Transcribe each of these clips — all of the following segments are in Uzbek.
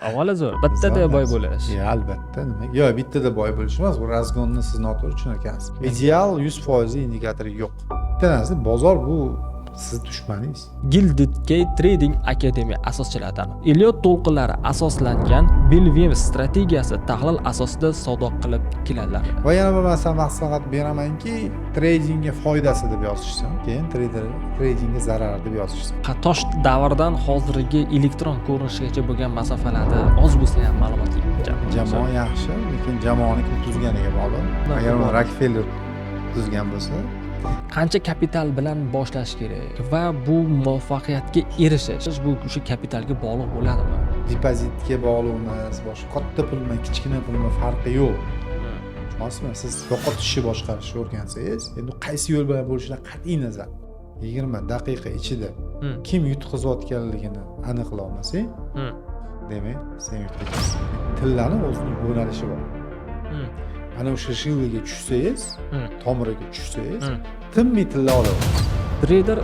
Avvalo zo'r. Bittada boy bo'lish. Albatta, nima? Yo, bittada boy bo'lish emas, bu razgonni siz noto'g'ri tushunarkansiz. Ideal 100% indikatori yo'q. Bitta narsa, bozor bu siz dushmaningiz. Gilded Key Trading Academy asoschilaridan Elliot to'lqinlari asoslangan Bilvim strategiyasi tahlil asosida savdo qilib keladilar. Va yana bir masala maslahat beramanki, tradingga foydasi deb yozishsin, keyin tradingga zarar deb yozishsin. Tosh davrdan hozirgi elektron ko'rinishgacha bo'lgan masofalarda oz bo'lsa ham ma'lumot Jamoa yaxshi, lekin jamoani kim tuzganiga bog'liq. Agar uni Rockefeller tuzgan bo'lsa, qancha kapital bilan boshlash kerak va bu muvaffaqiyatga erishish bu o'sha kapitalga bog'liq bo'ladimi? Depozitga bog'liq emas, boshqa katta pul bilan kichkina pul bilan farqi yo'q. Tushunasizmi? Siz yo'qotishni boshqarishni o'rgansangiz, endi qaysi yo'l bilan bo'lishidan qat'iy nazar 20 daqiqa ichida kim yutqizayotganligini aniqlay olmasang, demak, sen yutqazasan. Tillarni o'zining yo'nalishi bor. Ana o'sha shilga tushsangiz, tomiriga tushsangiz, tinmay tilla olasiz. Trader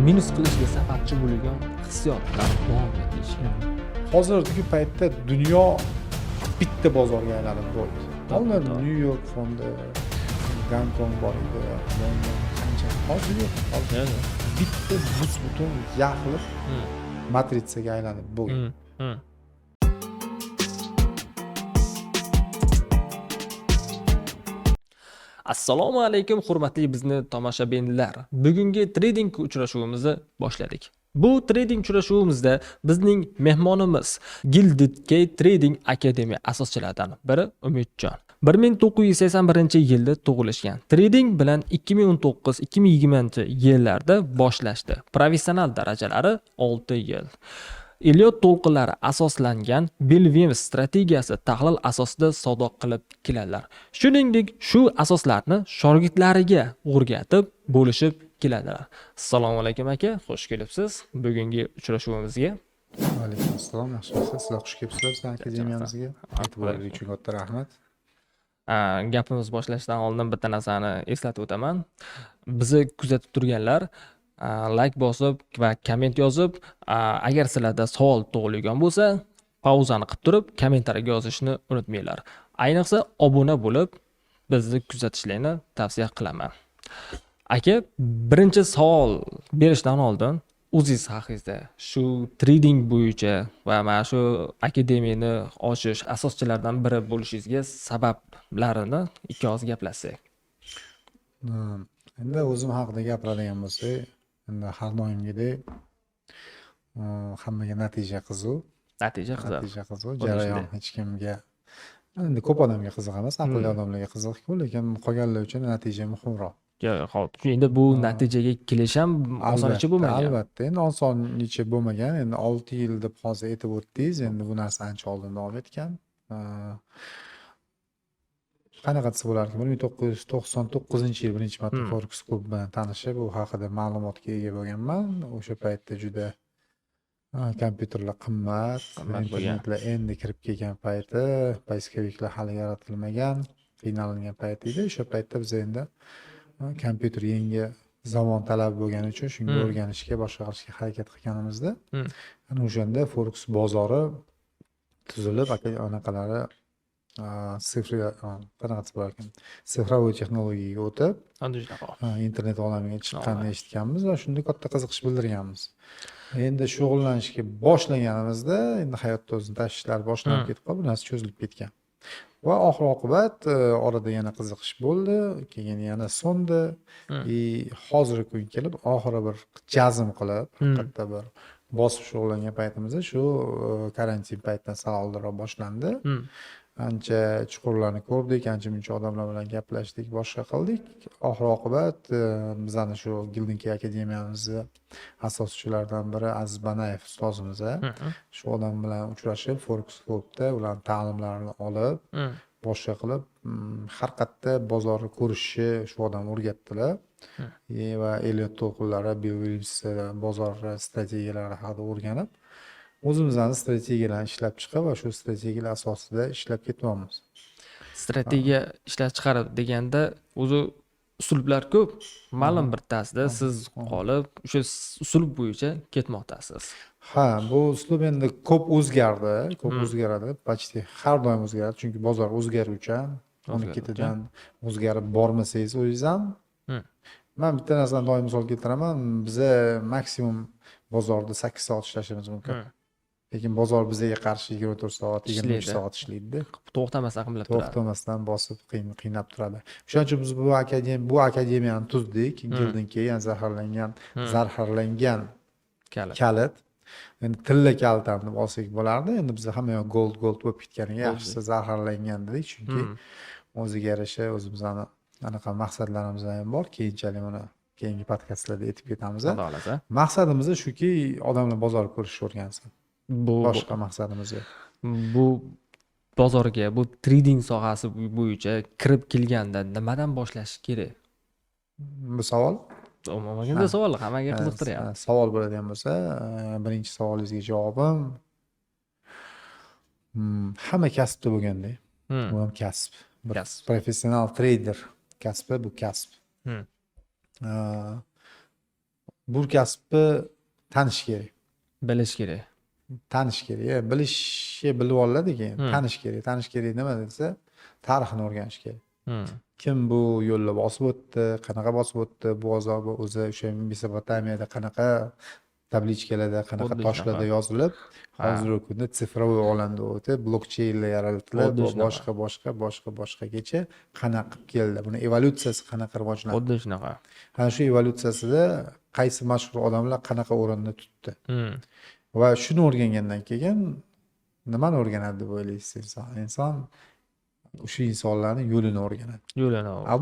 minus qilishga sababchi bo'lgan hissiyotlar davom etishi. Hozirgi paytda dunyo bitta bozorga aylanib bo'ldi. Oldin New-York fondi, Gonkong bor edi, London qancha. Hozir yo'q. Bitta butun yaxlit matritsaga aylanib bo'ldi. Assalomu alaykum hurmatli bizni tomoshabinlar. Bugungi trading uchrashuvimizni boshladik. Bu trading uchrashuvimizda bizning mehmonimiz Gilded Key Trading Academy asoschilaridan biri Umidjon. 1981-yilda tug'ilishgan. Trading bilan 2019-2020-yillarda boshlashdi. Professional darajalari 6 yil. Elliot to'lqinlari asoslangan Bilvim strategiyasi tahlil asosida savdo qilib keladilar. Shuningdek, shu asoslarni shogirdlariga o'rgatib, bo'lishib keladilar. Assalomu alaykum aka, xush kelibsiz bugungi uchrashuvimizga. Va alaykum assalom, yaxshimisiz? Sizlar xush kelibsizlar bizning akademiyamizga. E'tiboringiz uchun katta rahmat. Gapimiz boshlashdan oldin bitta narsani eslatib o'taman. Bizni kuzatib turganlar like bosib va komment yozib, agar sizlarda savol tug'ilgan bo'lsa, pauzani qilib turib, kommentariyaga yozishni unutmanglar. Ayniqsa obuna bo'lib, bizni kuzatishlarni tavsiya qilaman. Aka, birinchi savol berishdan oldin o'zingiz haqingizda shu trading bo'yicha va mana shu akademiyani ochish asoschilaridan biri bo'lishingizga sabablarini ikki og'iz gaplashsak. Endi o'zim haqida gapiradigan bo'lsak, endi har doimgidek hammaga natija qiziq. Natija qiziq. Jarayon hech kimga, endi ko'p odamga qiziq emas, aqlli odamlarga qiziq-ku, lekin qolganlar uchun natija muhimroq. Yo'q, endi bu natijaga kelish ham osoncha bo'lmagan. Albatta, endi osoncha bo'lmagan. Endi 6 yil deb hozir aytib o'tdingiz, endi bu narsa ancha oldin davom etgan. Qanaqa desa bo'larki, 1999-yil birinchi marta Forex klub bilan tanishib, bu haqida ma'lumotga ega bo'lganman. O'sha paytda juda kompyuterlar qimmat, internetlar endi kirib kelgan payti, poiskoviklar hali yaratilmagan, qiynalgan payt edi. O'sha paytda biz endi kompyuter yangi zamon talabi bo'lgani uchun shunga o'rganishga, boshqa qilishga harakat qilganimizda, ana o'shanda Forex bozori tuzilib, anaqalari sifroviy texnologiyaga o'tib, internet olamiga chiqqanini eshitganmiz va shunda katta qiziqish bildirganmiz. Endi shug'ullanishga boshlaganimizda, endi hayotda o'zini tashvishlari boshlanib ketib qolib, bu narsa cho'zilib ketgan. Va oxir-oqibat orada yana qiziqish bo'ldi, keyin yana so'ndi. Hozirgi kunga kelib, oxiri bir jazm qilib, katta bir bosib shug'ullangan paytimizda shu karantin paytidan sal oldinroq boshlandi. Ancha chuqurlarni ko'rdik, ancha muncha odamlar bilan gaplashdik, boshqa qildik. Oxir-oqibat bizani shu Gilded Key akademiyamizni asoschilaridan biri Aziz Banayev ustozimiz, shu odam bilan uchrashib, Forex klubda ularning ta'limlarini olib, boshqa qilib, har qayerda bozorni ko'rishni shu odam o'rgatdilar. Va Elliot to'lqinlari, Bilvim bozor strategiyalari haqida o'rganib, o'zimizning strategiyalarni ishlab chiqib va shu strategiyalar asosida ishlab ketyapmiz. Strategiya ishlab chiqarib deganda o'zi uslublar ko'p. Ma'lum bittasida siz qolib o'sha uslub bo'yicha ketmoqdasiz. Ha, bu uslub endi ko'p o'zgardi, ko'p o'zgaradi, почти har doim o'zgaradi, chunki bozor o'zgaruvchan. Uni ketidan o'zgarib bormasangiz o'zingiz ham. Men bitta narsani doim misol keltiraman, biza maksimum bozorda 8 soat ishlashimiz mumkin. Lekin bozor bizga qarshi 24 soat, 23 soat ishlaydi. To'xtamasdan qimlab turadi. To'xtamasdan bosib qiynab turadi. Shuning uchun biz bu akademiyani tuzdik. Yildan keyin zararlangan kalit. Endi tilla kalitlarni olsak bo'lardi. Endi biz hamma yoq gold bo'lib ketganiga yaxshisi zararlangan dedik, chunki o'ziga yarasha o'zimizning anaqa maqsadlarimiz ham bor. Keyinchalik uni keyingi podkastlarda aytib ketamiz. Maqsadimiz shuki, odamlar bozor ko'rishni o'rgansin. Boshqa maqsadimiz yo'q. Bu bozorga, bu trading sohasi bo'yicha kirib kelganda nimadan boshlash kerak? Bu savol? Umuman savol hammaga qiziqtiryapti. Savol bo'ladigan bo'lsa, birinchi savolingizga javobim hamma kasbda bo'lganda. Bu ham kasb. Professional trader kasbi bu kasb. Bu kasbni tanish kerak. Bilish kerak. Tanish kerak. Bilishga bilib oladi keyin. Tanish kerak. Tanish kerak nima desa, tarixni o'rganish kerak. Kim bu yo'lni bosib o'tdi, qanaqa bosib o'tdi, bu bozor o'zi o'sha Mesopotamiyada qanaqa tablichkalarda, qanaqa toshlarda yozilib, hozirgi kunda sifroviy olamda o'tib, blokcheynlar yaratilib, boshqagacha qanaqa qilib keldi. Buni evolyutsiyasi qanaqa rivojlandi. Xuddi shunaqa. Ana shu evolyutsiyasida qaysi mashhur odamlar qanaqa o'rinni tutdi. Va shuni o'rgangandan keyin nimani o'rganadi deb o'ylaysiz inson? O'sha insonlarning yo'lini o'rganadi.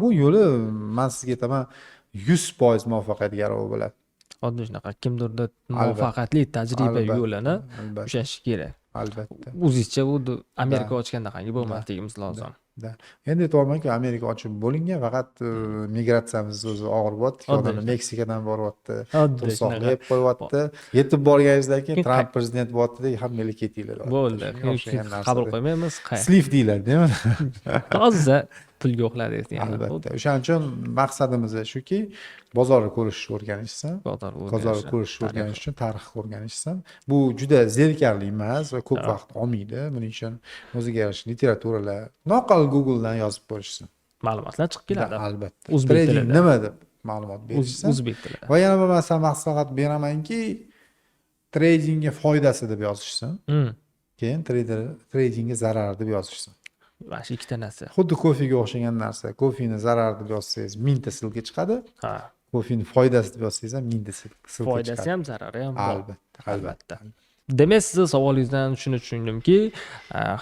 Bu yo'li men sizga aytaman 100% muvaffaqiyatga bo'ladi. Xuddi shunaqa kimdirda muvaffaqiyatli tajriba yo'lini ushlashi kerak. Albatta. O'zingizcha bu Amerika ochgandaqangi bo'lmasligimiz lozim. Endi aytolmayman-ku, Amerika ochib bo'lingan, faqat migratsiyamiz o'zi og'ir bo'lyapti. Odamlar Meksikadan boryapti, tursoqni yeb qo'yyapti. Yetib borganingizdan keyin Tramp prezident bo'lyapti-dek, hammanglar ketinglar. Bo'ldi. Qabul qilmaymiz. Sliv deyiladi-mi? Toza pulga uxladingiz yana. Albatta. O'shaning uchun maqsadimiz shuki, bozorni ko'rishni o'rganishsin. Bozorni ko'rishni o'rganish uchun tarixni o'rganishsin. Bu juda zerikarli emas va ko'p vaqt olmaydi. Buning uchun o'ziga yarasha literaturalar, noqal Google'dan yozib ko'rishsin. Ma'lumotlar chiqib keladi. Albatta. Trading nima deb ma'lumot berishsin. O'zbek tilida. Va yana bir maslahat beramanki, tradingga foydasi deb yozishsin. Keyin tradingga zarar deb yozishsin. Mana shu ikkita narsa. Xuddi kofega o'xshagan narsa. Kofeni zarar deb yozsangiz 1000 ta silka chiqadi. Kofeni foydasi deb yozsangiz ham 1000 ta silka chiqadi. Foydasi ham, zarari ham bor. Albatta. Demak, sizni savolingizdan shuni tushundimki,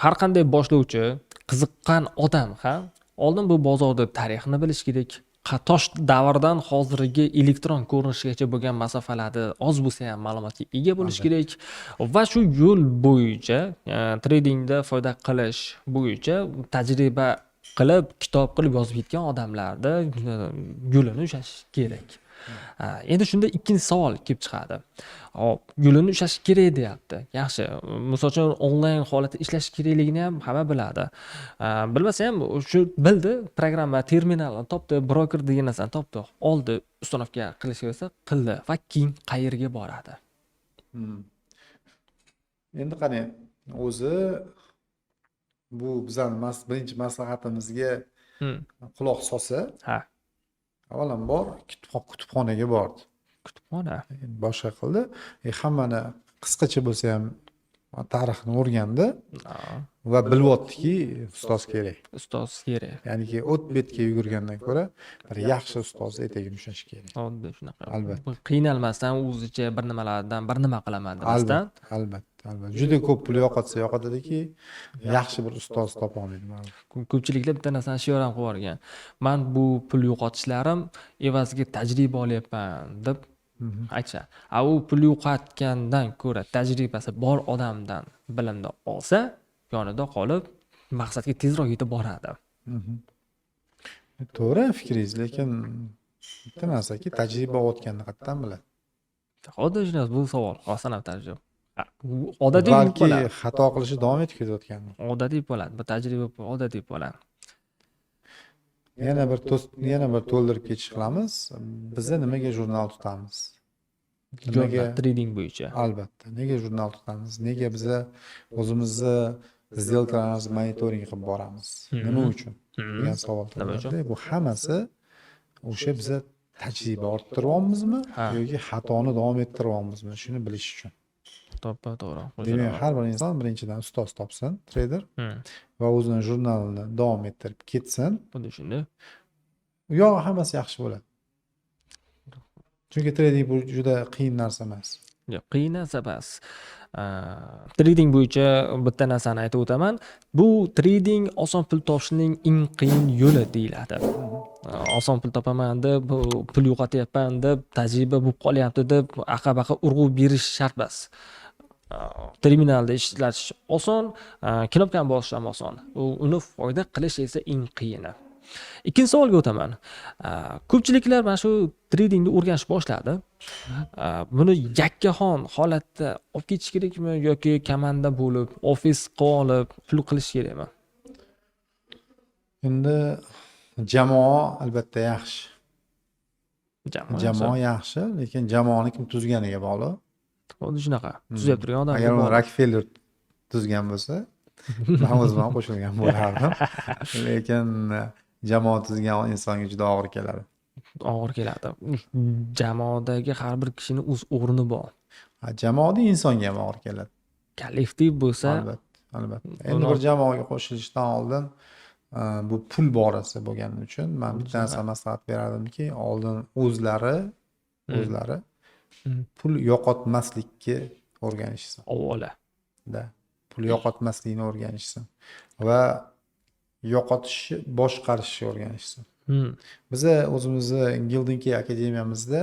har qanday boshlovchi, qiziqqan odam ham oldin bu bozorda tarixni bilish kerak. Tosh davrdan hozirgi elektron ko'rinishgacha bo'lgan masofalarda oz bo'lsa ham ma'lumotga ega bo'lish kerak va shu yo'l bo'yicha tradingda foyda qilish bo'yicha tajriba qilib, kitob qilib yozib ketgan odamlarda yo'lini ushlash kerak. Endi shunda ikkinchi savol kelib chiqadi. Yo'lini ushlash kerak deyapti. Yaxshi. Misol uchun onlayn holatda ishlash kerakligini ham hamma biladi. Bilmasa ham shu bildi, programma terminalni topdi, broker degan narsani topdi, oldi, ustanovka qilishga bo'lsa qildi va keyin qayerga boradi? Endi qani, o'zi bu bizning birinchi maslahatimizga quloq solsa, avvalambor kutubxonaga bordi. Kutubxona. Boshqa qildi. Hammani qisqacha bo'lsa ham tarixni o'rgandi va bilyaptiki, ustoz kerak. Ustoz kerak. Ya'niki o't betga yugurgandan ko'ra bir yaxshi ustozni etagini ushlash kerak. Xuddi shunaqa. Albatta. Qiynalmasdan o'zicha bir nimalardan bir nima qilaman demasdan. Albatta. Juda ko'p pul yo'qotadiki, yaxshi bir ustoz topa olmaydi. Ko'pchiliklar bitta narsani shior ham qilib yuborgan. Men bu pul yo'qotishlarim evaziga tajriba olyapman deb aytishadi. U pul yo'qotgandan ko'ra tajribasi bor odamdan bilimni olsa, yonida qolib maqsadga tezroq yetib boradi. To'g'ri fikringiz, lekin bitta narsaki, tajriba olayotganini qayerdan biladi? Xuddi shunday bu savol, rostdan ham tajriba. Odatiy balki xato qilishi davom etib ketayotgan. Odatiy bo'ladi. Bu tajriba odatiy bo'ladi. yana bir to'ldirib ketish qilamiz. Biza nimaga jurnal tutamiz? Jurnal trading bo'yicha. Albatta. Nega jurnal tutamiz? Nega biza o'zimizni сделкаларimizni monitoring qilib boramiz? Nima uchun? degan savol tug'iladi. Bu hammasi o'sha biza tajriba orttiryapmizmi yoki xatoni davom ettiryapmizmi? Shuni bilish uchun. To'g'ri. Demak, har bir inson birinchidan ustoz topsin, trader, va o'zini jurnalini davom ettirib ketsin. Xuddi shunday. U yoq hammasi yaxshi bo'ladi. Chunki trading bu juda qiyin narsa emas. Yo'q, qiyin narsa emas. Trading bo'yicha bitta narsani aytib o'taman. Bu trading oson pul topishning eng qiyin yo'li deyiladi. Oson pul topaman deb, pul yo'qotyapman deb, tajriba bo'lib qolyapti deb aqa-baqa urg'u berish shart emas. Terminalda ishlatish oson, knopkani bosish ham oson. Uni foyda qilish esa eng qiyini. Ikkinchi savolga o'taman. Ko'pchiliklar mana shu tradingni o'rganishni boshladi. Buni yakkaxon holatda olib ketish kerakmi yoki komanda bo'lib, ofis qilib, pul qilish kerakmi? Endi jamoa albatta yaxshi. Jamoa yaxshi, lekin jamoani kim tuzganiga bog'liq. Xuddi shunaqa. Tuzib turgan odam. Agar uni Rockefeller tuzgan bo'lsa, men o'zim ham qo'shilgan bo'lardim. Lekin jamoa tuzgan insonga juda og'ir keladi. Og'ir keladi. Jamoadagi har bir kishining o'z o'rni bor. Jamoada insonga ham og'ir keladi. Kollektiv bo'lsa, albatta. Endi bir jamoaga qo'shilishdan oldin bu pul borasi bo'lgani uchun men bitta narsa maslahat berardimki, oldin o'zlari pul yo'qotmaslikka o'rganishsin. Avvalo. Pul yo'qotmaslikni o'rganishsin va yo'qotishni boshqarishni o'rganishsin. Biza o'zimizni Gilding Key akademiyamizda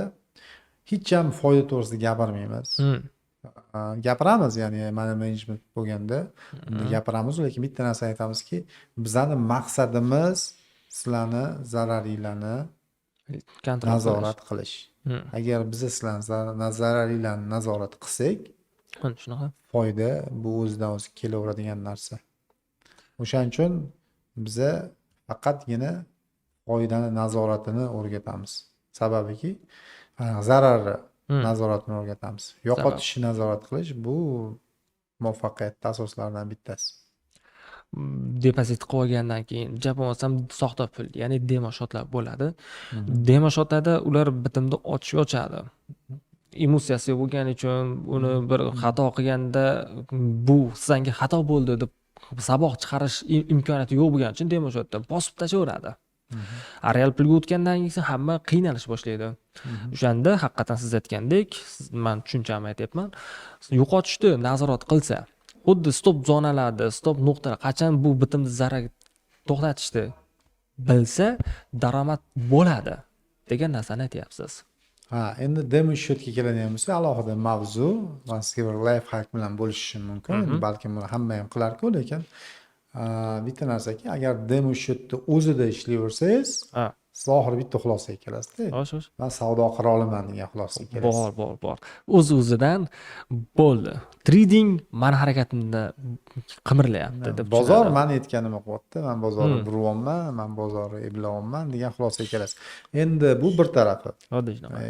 hech ham foyda to'g'risida gapirmaymiz. Gapiramiz, ya'ni mana management bo'lganda gapiramiz, lekin bitta narsa aytamizki, bizning maqsadimiz sizlarni zararinglarni nazorat qilish. Agar biz sizlarni zararinglarni nazorat qilsak, shunaqa foyda bu o'zidan o'zi kelaveradigan narsa. O'shaning uchun biza faqatgina foydani nazoratini o'rgatamiz. Sababiki zararni nazoratini o'rgatamiz. Yo'qotishni nazorat qilish bu muvaffaqiyatning asoslaridan bittasi. Depozit qilib olgandan keyin jab olsam soxta pul, ya'ni demo shotlar bo'ladi. Demo shotlarda ular bitimda ochadi. Emotsiyasi bo'lgani uchun uni bir xato qilganda bu sizga xato bo'ldi deb saboq chiqarish imkoniyati yo'q bo'lgani uchun demo shotda bosib tashaveradi. Real pulga o'tgandan keyin hamma qiynalish boshlaydi. O'shanda haqiqatan siz aytgandek, men tushunchamni aytyapman, yo'qotishni nazorat qilsa, xuddi stop zonalarda, stop nuqtalar qachon bu bitimni zarar to'xtatishni bilsa, daromad bo'ladi degan narsani aytyapsiz. Endi demo shotga keladigan bo'lsa, alohida mavzu, men sizga bir life hack bilan bo'lishishim mumkin. Balkim buni hamma ham qilar-ku, lekin bitta narsaki, agar demo shotni o'zida ishlayversangiz, siz oxiri bitta xulosaga kelasiz-da. Men savdo qila olaman degan xulosaga kelasiz. Bor. O'z-o'zidan bo'ldi. Trading meni harakatimda qimirlayapti deb. Bozor meni aytganimni qilyapti. Men bozorni buryapman, men bozorni eblayapman degan xulosaga kelasiz. Endi bu bir tarafi.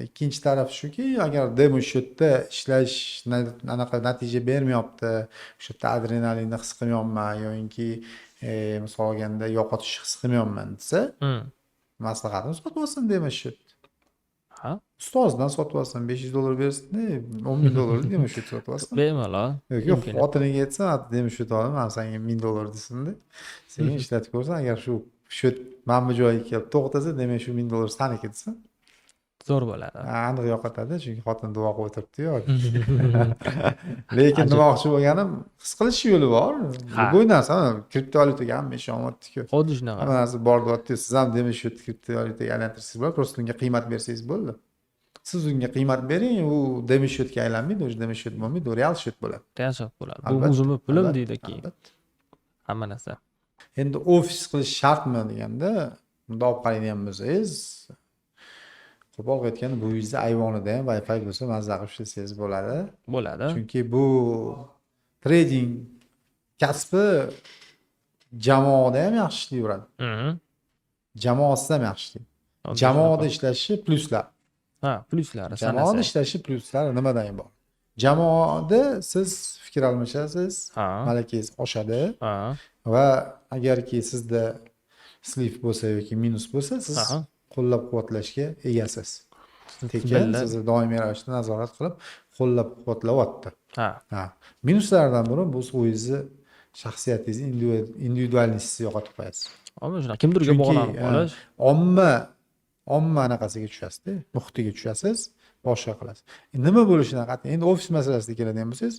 Ikkinchi taraf shuki, agar demo shotda ishlash anaqa natija bermayapti, o'sha yerda adrenalinni his qilmayapman yoki misol olganda yo'qotish his qilmayapman desa, maslahatim sotib olsin demo shot. Ustozdan sotib olsin, $500 bersin, $10,000 demo shot sotib olsin. Bemalol. Yo'q, xotiniga aytsa, demo shot olaman, men senga $1000 desin-da. Sen ishlatib ko'rsan, agar shu shot mana bu joyga kelib to'xtasa, demak shu $1000 saniki desa, zo'r bo'ladi. Aniq yo'qotadi, chunki xotin duo qilib o'tiribdi-yu. Lekin demoqchi bo'lganim, his qilish yo'li bor. Bu narsa kriptovalyutaga hamma ishonyapti-ku. Xuddi shunaqa. Hamma narsa bor deyapti. Siz ham demak shu kriptovalyutaga aylantirsangiz bo'ladi, prosta unga qiymat bersangiz bo'ldi. Siz unga qiymat bering, u demo shotga aylanmaydi, o'sha demo shot bo'lmaydi, u real shot bo'ladi. Real shot bo'ladi. Bu o'zimni pulim deydi keyin. Hamma narsa. Endi ofis qilish shartmi deganda, bunda olib qaraydigan bo'lsangiz, qo'pol aytganda bu uyingizda ayvonida ham Wi-Fi bo'lsa, mazza qilib ishlasangiz bo'ladi. Chunki bu trading kasbi jamoada ham yaxshi ishlayveradi. jamoasiz ham yaxshi ishlaydi. Xuddi Jamoada shunaqa. ishlashi plyuslar. Ha, plyuslari Jamoada sanasak. ishlashi plyuslari nimadan iborat? Jamoada siz fikr almashasiz, Ha. malakangiz oshadi Ha. va agarki sizda slif bo'lsa yoki minus bo'lsa, siz Aha. qo'llab-quvvatlashga egasiz. Tekin Billa. sizni doimiy ravishda nazorat qilib, qo'llab-quvvatlayapti. Ha. Ha. Minuslardan biri bu o'zingizni shaxsiyatingizni individualnistingizni yo'qotib qo'yasiz. Ammo shunaqa kimdirga Chunki bog'lanib qolish. omma anaqasiga tushasizda, muhitiga tushasiz, boshqa qilasiz. Nima bo'lishidan qat'iy, endi ofis masalasiga keladigan bo'lsangiz,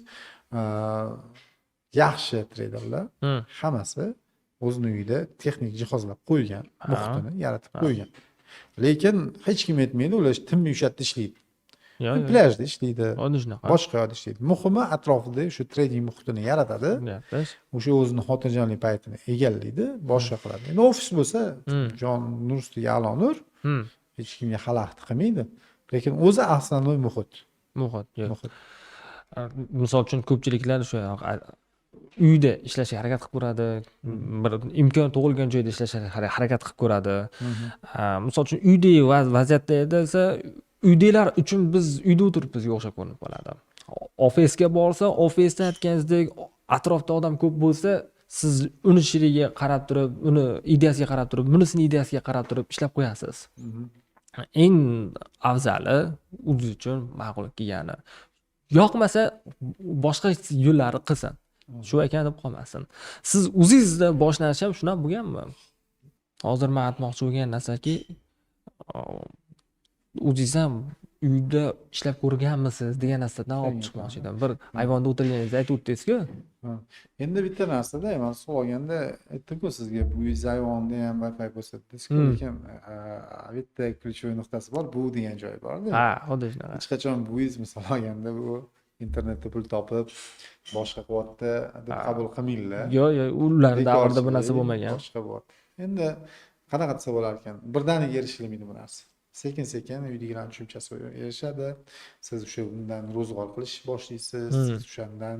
yaxshi treyderlar Hmm. hammasi o'zini uyida texnik jihozlab qo'ygan, Ha. muhitini yaratib qo'ygan. Lekin hech kim aytmaydi, ular timni ushatda ishlaydi. Yo'q, Plyajda ishlaydi, xuddi shunaqa. boshqa yoqda ishlaydi. Muhimi atrofida shu trading muhitini yaratadi. Gapish. O'sha o'zini xotirjamlik paytini egallaydi, boshqa qiladi. Endi ofis bo'lsa, jon nur ustiga a'lo nur, Hmm. hech kimga xalaqit qilmaydi. Lekin o'zi asosiy muhit. Muhit. Yo'q. Muhit. Misol uchun ko'pchiliklar o'sha uyda ishlashga harakat qilib ko'radi, bir imkon tug'ilgan joyda ishlashga harakat qilib ko'radi. Misol uchun uydagi vaziyatda esa uydagilar uchun biz uyda o'tiribizga o'xshab ko'rinib qoladi. Ofisga borsa, ofisda aytganingizdek atrofda odam ko'p bo'lsa, siz uni shiriga qarab turib, uni ideyasiga qarab turib, bunisini ideyasiga qarab turib ishlab qo'yasiz. Eng afzali o'zi uchun ma'qul kelgani. Yoqmasa boshqa yo'llari qilsin. Shu ekan deb qolmasin. Siz o'zingizda boshlanish ham shunaqa bo'lganmi? Hozir men aytmoqchi bo'lgan narsaki, o'zingiz ham uyda ishlab ko'rganmisiz degan narsadan olib chiqmoqchi edim. Bir ayvonda o'tirganingizni aytib o'tdingiz-ku. Endi bitta narsada men so'raganda aytdim-ku sizga, bu ayvonda ham Wi-Fi ko'rsatdingiz-ku, lekin bitta ключевой nuqtasi bor, bu degan joy bor-da. Ha, xuddi shunaqa. Hech qachon buyiz misol olganda bu internetda pul topib boshqa qilyapti deb qabul qilmanglar. Yo'q, ular davrida bu narsa bo'lmagan. Boshqa bo'lyapti. Endi qanaqa desa bo'lar ekan? Birdaniga erishilmaydi bu narsa. Sekin-sekin uydagilar tushunchasiga erishadi. Siz o'sha bundan ro'zg'or qilish boshlaysiz. Siz o'shandan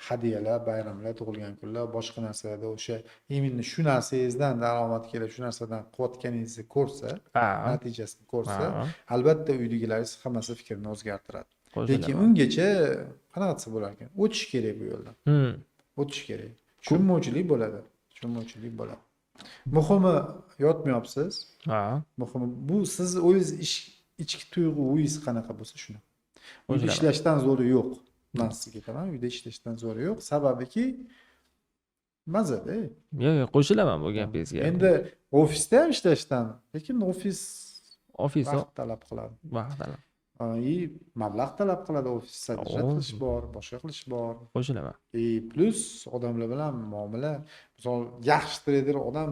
hadyalar, bayramlar, tug'ilgan kunlar, boshqa narsalarda o'sha именно shu narsangizdan daromad kelib, shu narsadan qilayotganingizni ko'rsa, natijasini ko'rsa, albatta uydagilaringiz hammasi fikrini o'zgartiradi. Lekin ungacha qanaqa desa bo'lar ekan? O'tish kerak bu yo'ldan. O'tish kerak. Tushunmovchilik bo'ladi. Tushunmovchilik bo'ladi. Muhimi yotmayapsiz. Muhimi bu siz o'zingiz ichki tuyg'ungiz qanaqa bo'lsa shuni. Uyda ishlashdan zo'ri yo'q. Men sizga aytaman, uyda ishlashdan zo'ri yo'q. Sababiki mazada. Yo'q, qo'shilaman bu gapingizga. Endi ofisda ham ishlashdan, lekin ofis vaqt talab qiladi. Vaqt talab. Mablag' talab qiladi, ofis sotirish qilish bor, boshqa qilish bor. Qo'shilaman. Plus odamlar bilan muomala, misol yaxshi treyder odam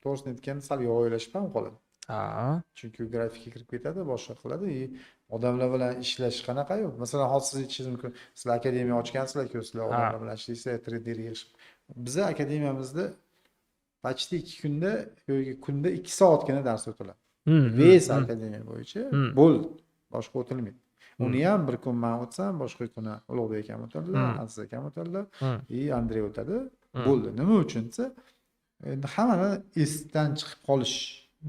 to'g'risini aytganda sal yo'ylashib ham qoladi. Chunki grafikka kirib ketadi, boshqa qiladi. Odamlar bilan ishlash qanaqa yo'q. Masalan, hozir siz aytishingiz mumkin, sizlar akademiya ochgansizlar-ku, sizlar odamlar bilan ishlaysizlar, treyderga yig'ishib. Bizni akademiyamizda почти 2 kunda yoki kunda 2 soatgina dars o'tiladi. Ves akademiya bo'yicha bo'ldi. Boshqa o'tilmaydi. Uni ham bir kun men o'tsam, boshqa kuni Ulug'bek akam o'tadilar, Aziz akam o'tadilar, Andrey o'tadi. Bo'ldi. Nima uchun desa, endi hammani esdan chiqib qolish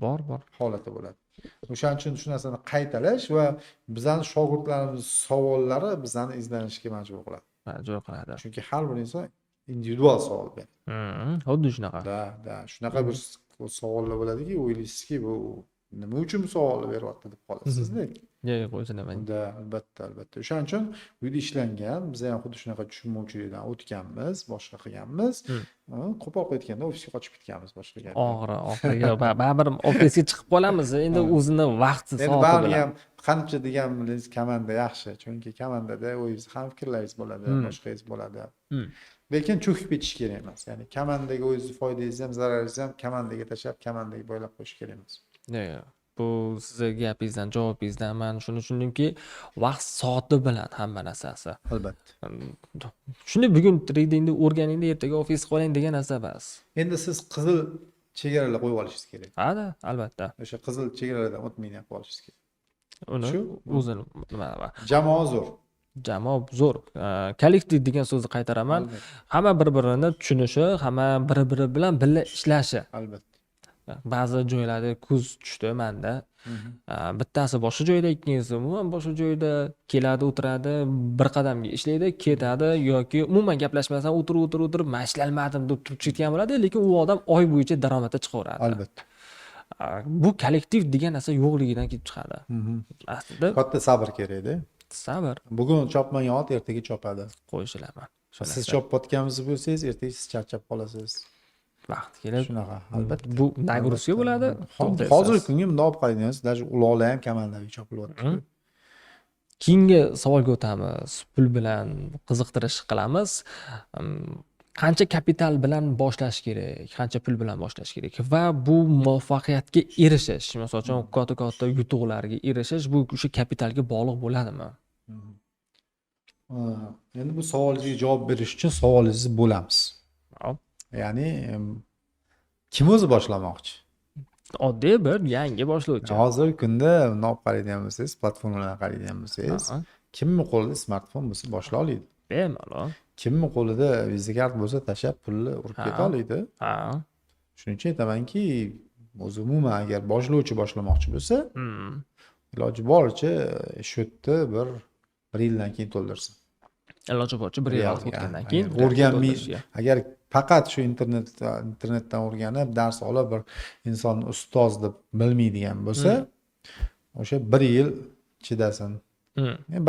bor holati bo'ladi. O'shaning uchun shu narsani qaytalash va bizning shogirdlarimiz savollari bizani izlanishga majbur qiladi. Majbur qiladi. Chunki har bir inson individual savol beradi. Xuddi shunaqa. Da, shunaqa bir savollar bo'ladiki, o'ylaysizki, bu nima uchun bu savolni beryapti deb qolasizda. Yo'q, qo'shilaman. Albatta. O'shaning uchun uyda ishlangan, biz ham xuddi shunaqa tushunmovchilikdan o'tganmiz, boshqa qilganmiz. Qo'pol aytganda ofisga qochib ketganmiz, boshqa gap. Oxiri baribir ofisga chiqib qolamiz. Endi o'zini vaqti soati bilan. Endi ham qancha deganimiz komanda yaxshi, chunki komandada o'zingiz ham fikrlaringiz bo'ladi, boshqangiz bo'ladi. Lekin cho'kib ketish kerak emas. Ya'ni komandaga o'zingiz foydangiz ham, zararingiz ham komandaga tashlab, komandaga boylab qo'yish kerak emas. Yo'q. Bu sizni gapingizdan, javobingizdan men shuni tushundimki, vaqt soati bilan hamma narsasi. Albatta. Shuni bugun tradingni o'rganingda ertaga ofisga qoling degan narsa emas. Endi siz qizil chegaralar qo'yib olishingiz kerak. Ha, albatta. O'sha qizil chegaralardan o'tmaydi ham qolishingiz kerak. Uni o'zini nima? Jamoa zo'r. Jamoa zo'r. Kollektiv degan so'zni qaytaraman. Hamma bir-birini tushunishi, hamma bir-biri bilan birga ishlashi. Albatta. Ba'zi joylarda kuz tushdi manda. Bittasi boshqa joyda, ikkinchisi umuman boshqa joyda keladi, o'tiradi, bir qadamga ishlaydi, ketadi yoki umuman gaplashmasdan o'tirib mashlalmadim deb turib ketgan bo'ladi, lekin u odam oy bo'yicha daromadda chiqaveradi. Albatta. Bu kollektiv degan narsa yo'qligidan kelib chiqadi. Aslida Katta sabr kerakda. sabr Bugun chopmagan ot ertaga chopadi. qo'shilaman. Siz chopayotganimiz bo'lsangiz, ertaga siz charchab qolasiz. Vaqt kelib Shunaqa, albatta. bu nagruska bo'ladi. Hozirgi kunga bunday olib qaraydigansiz, даже uloqlar ham kamandaviy chopilyapti. Keyingi savolga o'tamiz. Pul bilan qiziqtirish qilamiz. Qancha kapital bilan boshlash kerak, qancha pul bilan boshlash kerak va bu muvaffaqiyatga erishish, misol uchun katta yutuqlarga erishish bu o'sha kapitalga bog'liq bo'ladimi? Endi bu savolingizga javob berish uchun savolingizni bo'lamiz. Hop. Ya'ni kim o'zi boshlamoqchi? Oddiy bir yangi boshlovchi. Hozirgi kunda bunday olib qaraydigan bo'lsangiz, platformalarga qaraydigan bo'lsangiz, kimni qo'lida smartfon bo'lsa boshla oladi. Bemalol. Kimni qo'lida Visa kart bo'lsa tashlab pulni urib keta oladi. Shuning uchun aytamanki, o'zi umuman agar boshlovchi boshlamoqchi bo'lsa, iloji boricha shu yerda bir yildan keyin to'ldirsin. Iloji boricha bir yil o'tgandan keyin agar faqat shu internetdan o'rganib, dars olib bir insonni ustoz deb bilmaydigan bo'lsa, o'sha bir yil chidasin.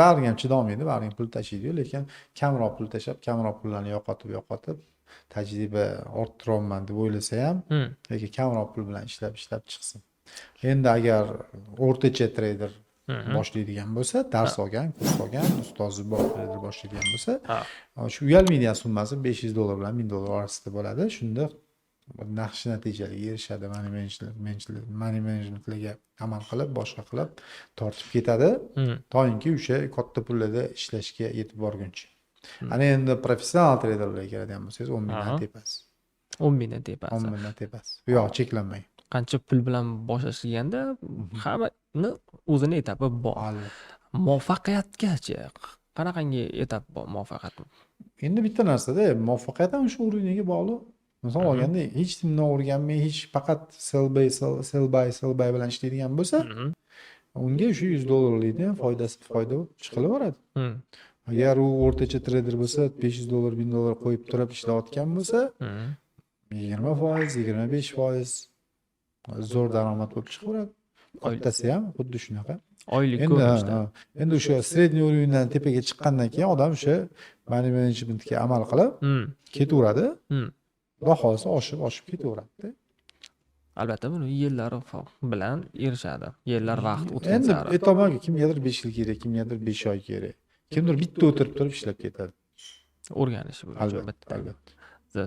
Baribir ham chidolmaydi, baribir pul tashlaydi, lekin kamroq pul tashlab, kamroq pullarni yo'qotib tajriba orttiryapman deb o'ylasa ham, lekin kamroq pul bilan ishlab chiqsin. Endi agar o'rtacha trader boshlaydigan bo'lsa, dars olgan, kurs olgan, ustozi bor trader boshlaydigan bo'lsa, shu uyalmaydigan summasi $500 bilan $1000 orasida bo'ladi. Shunda yaxshi natijalarga erishadi, money managementga amal qilib, boshqa qilib tortib ketadi, to'yinki o'sha katta pullarda ishlashga yetib borguncha. Ana endi professional traderlarga keladigan bo'lsangiz, 10 mingdan tepasi. 10 mingdan tepasi. 10 mingdan tepasi. Yo'q, cheklanmang. Qancha pul bilan boshlash deganda, hammani o'zini etapi bor. Muvaffaqiyatgacha qanaqangi etap bor muvaffaqiyat? Endi bitta narsada muvaffaqiyat ham shu o'rniga bog'liq. Misol olganda hech nimani o'rganmay, hech faqat sell buy bilan ishlaydigan bo'lsa, unga shu $100 foyda bo'lib chiqilaveradi. Agar u o'rtacha trader bo'lsa, $500, $1000 qo'yib turib ishlayotgan bo'lsa, 20%, 25% zo'r daromad bo'lib chiqaveradi. Kattasi ham xuddi shunaqa. Oylik ko'rinishda. Endi o'sha sredniy uровеньdan tepaga chiqqandan keyin odam o'sha money managementga amal qilib ketaveradi. Bahosi oshib ketaveradi. Albatta buni yillar bilan erishadi. Yillar vaqt o'tgan sari. Endi aytolmayman, kimgadir 5 yil kerak, kimgadir 5 oy kerak. Kimdir bitta o'tirib turib ishlab ketadi. O'rganishi bo'yicha albatta.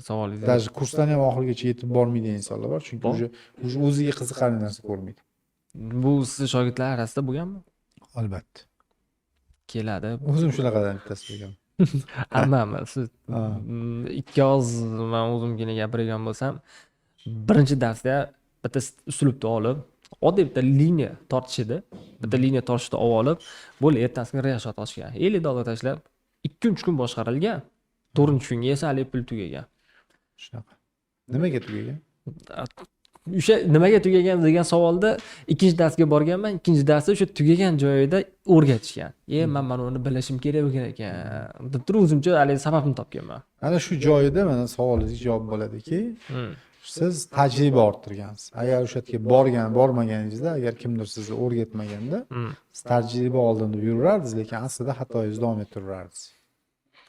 Savolingiz. Даже kursdan ham oxirigacha yetib bormaydigan insonlar bor, chunki o'ziga qiziqarli narsa ko'rmaydi. Bu siz shogirdlar orasida bo'lganmi? Albatta. Keladi. O'zim shunaqa bittasi bo'lgan. Hammamiz. Siz ikki oz men o'zimgina gapirgan bo'lsam, birinchi darsda bitta uslubni olib, oddiy bitta liniya tortishdi. Bitta liniya tortishni olib, bo'ldi ertasiga reyashot ochgan. $50 tashlab 2-3 kun boshqarilgan. 4-kunga esa hali pul tugagan. Shunaqa. Nimaga tugagan? O'sha nimaga tugagan degan savolda ikkinchi darsga borganman. Ikkinchi darsda o'sha tugagan joyida o'rgatishgan. Men mana uni bilishim kerak bo'lgan ekan. Deb turib o'zimcha hali sababini topganman. Ana shu joyida mana savolingizga javob bo'ladiki, siz tajriba orttirgansiz. Agar o'sha yerga bormaganingizda, agar kimdir sizni o'rgatmaganda, siz tajriba oldim deb yurardingiz, lekin aslida xatoyingizni davom ettirardingiz.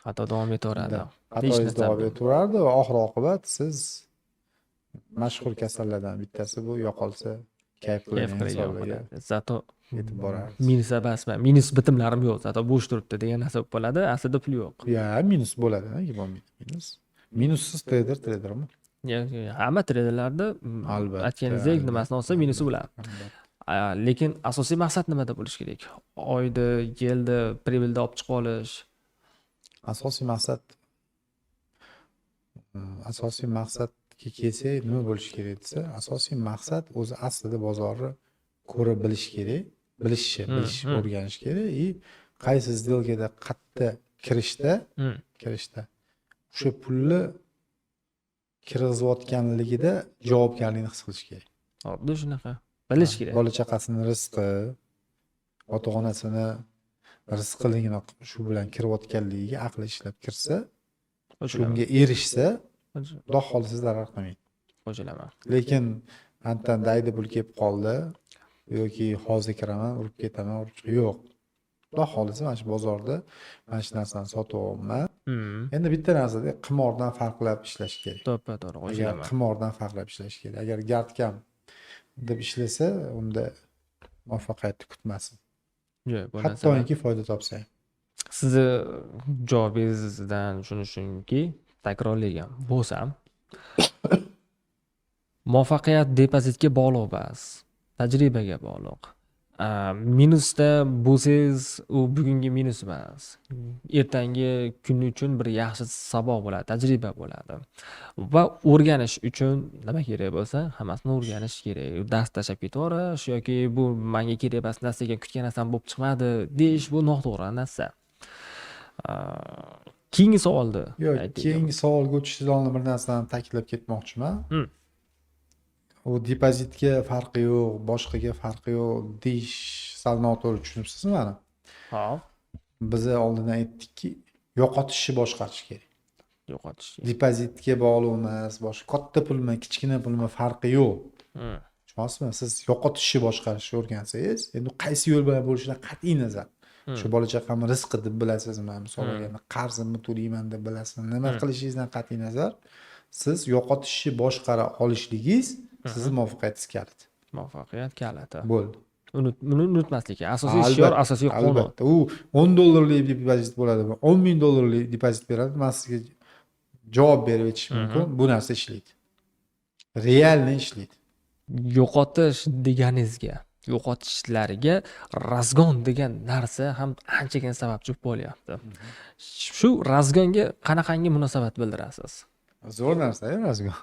Xato davom etaveradi. Xatoyingiz davom etaveradi va oxir-oqibat siz mashhur kasallardan bittasi bu yo'qolsa kayf qilgan insonlarga zato yetib boradi. Minus emasman. Minus bitimlarim yo'q, zato bo'sh turibdi degan narsa bo'ladi. Aslida pul yo'q. Minus bo'ladi, nega bo'lmaydi? Minussiz tradermi? Hamma traderlarda albatta aytganingizdek nimasini olsa minusi bo'ladi. Lekin asosiy maqsad nimada bo'lishi kerak? Oyda, yilda, pribilda olib chiqib olish. Asosiy maqsadga kelsak, nima bo'lishi kerak desa, asosiy maqsad o'zi aslida bozorni ko'ra bilish kerak, bilish o'rganish kerak va qaysi сделкада qayerda kirishda o'sha pulni kirgizayotganligida javobgarlikni his qilish kerak. Xuddi shunaqa. Bilish kerak. Bola chaqasini rizqi, ota onasini rizqiligini shu bilan kirayotganligiga aqli ishlab kirsa, shunga erishsa, xudo xohlasa zarar qilmaydi. Qo'shilaman. Lekin antan daydi pul kelib qoldi yoki hozir kiraman, urib ketaman, urib chiq yo'q. Xudo xohlasa mana shu bozorda mana shu narsani sotyapman. Endi bitta narsada qimordan farqlab ishlash kerak. To'ppa-to'g'ri Agar qo'shilaman. qimordan farqlab ishlash kerak. Agar gardkam deb ishlasa, unda muvaffaqiyatni kutmasin. Yo'q, bu narsa. Hattoki foyda topsa ham. Sizni javobingizdan tushunishimki, takrorlayman bo'lsam, muvaffaqiyat depozitga bog'liq emas, tajribaga bog'liq. Minusda bo'lsangiz, u bugungi minus emas. Ertangi kun uchun bir yaxshi saboq bo'ladi, tajriba bo'ladi. Va o'rganish uchun nima kerak bo'lsa, hammasini o'rganish kerak. Dars tashlab ketaverish yoki bu menga kerak emas narsa ekan, kutgan narsam bo'lib chiqmadi deyish bu noto'g'ri narsa. Keyingi savolni Yo'q, keyingi savolga o'tishdan oldin bir narsani ta'kidlab ketmoqchiman. U depozitga farqi yo'q, boshqaga farqi yo'q deyish sal noto'g'ri tushunibsizmi mani? Hop, Biz oldin aytdikki, yo'qotishni boshqarish kerak. yo'qotish. Depozitga bog'liq emas, boshqa katta pulmi, kichkina pulmi farqi yo'q. Tushunyapsizmi? Siz yo'qotishni boshqarishni o'rgansangiz, endi qaysi yo'l bilan bo'lishidan qat'iy nazar. Shu bola chaqamni rizqi deb bilasizmi? Misol olganda qarzimni to'layman deb bilasizmi? Nima qilishingizdan qat'iy nazar, siz yo'qotishni boshqara olishligingiz sizni muvaffaqiyatingiz kaliti. Muvaffaqiyat kaliti. Bo'ldi. Buni unutmaslik kerak. Asosiy shior, asosiy qonun. Albatta. U 10 dollarlik depozit bo'ladi, 10 ming dollarlik depozit beradi. Men sizga javob berib aytishim mumkin. Bu narsa ishlaydi. Realni ishlaydi. Yo'qotish deganingizga, yo'qotishlariga razgon degan narsa ham anchagina sababchi bo'lyapti. Shu razgonga qanaqangi munosabat bildirasiz? Zo'r narsa-ya razgon.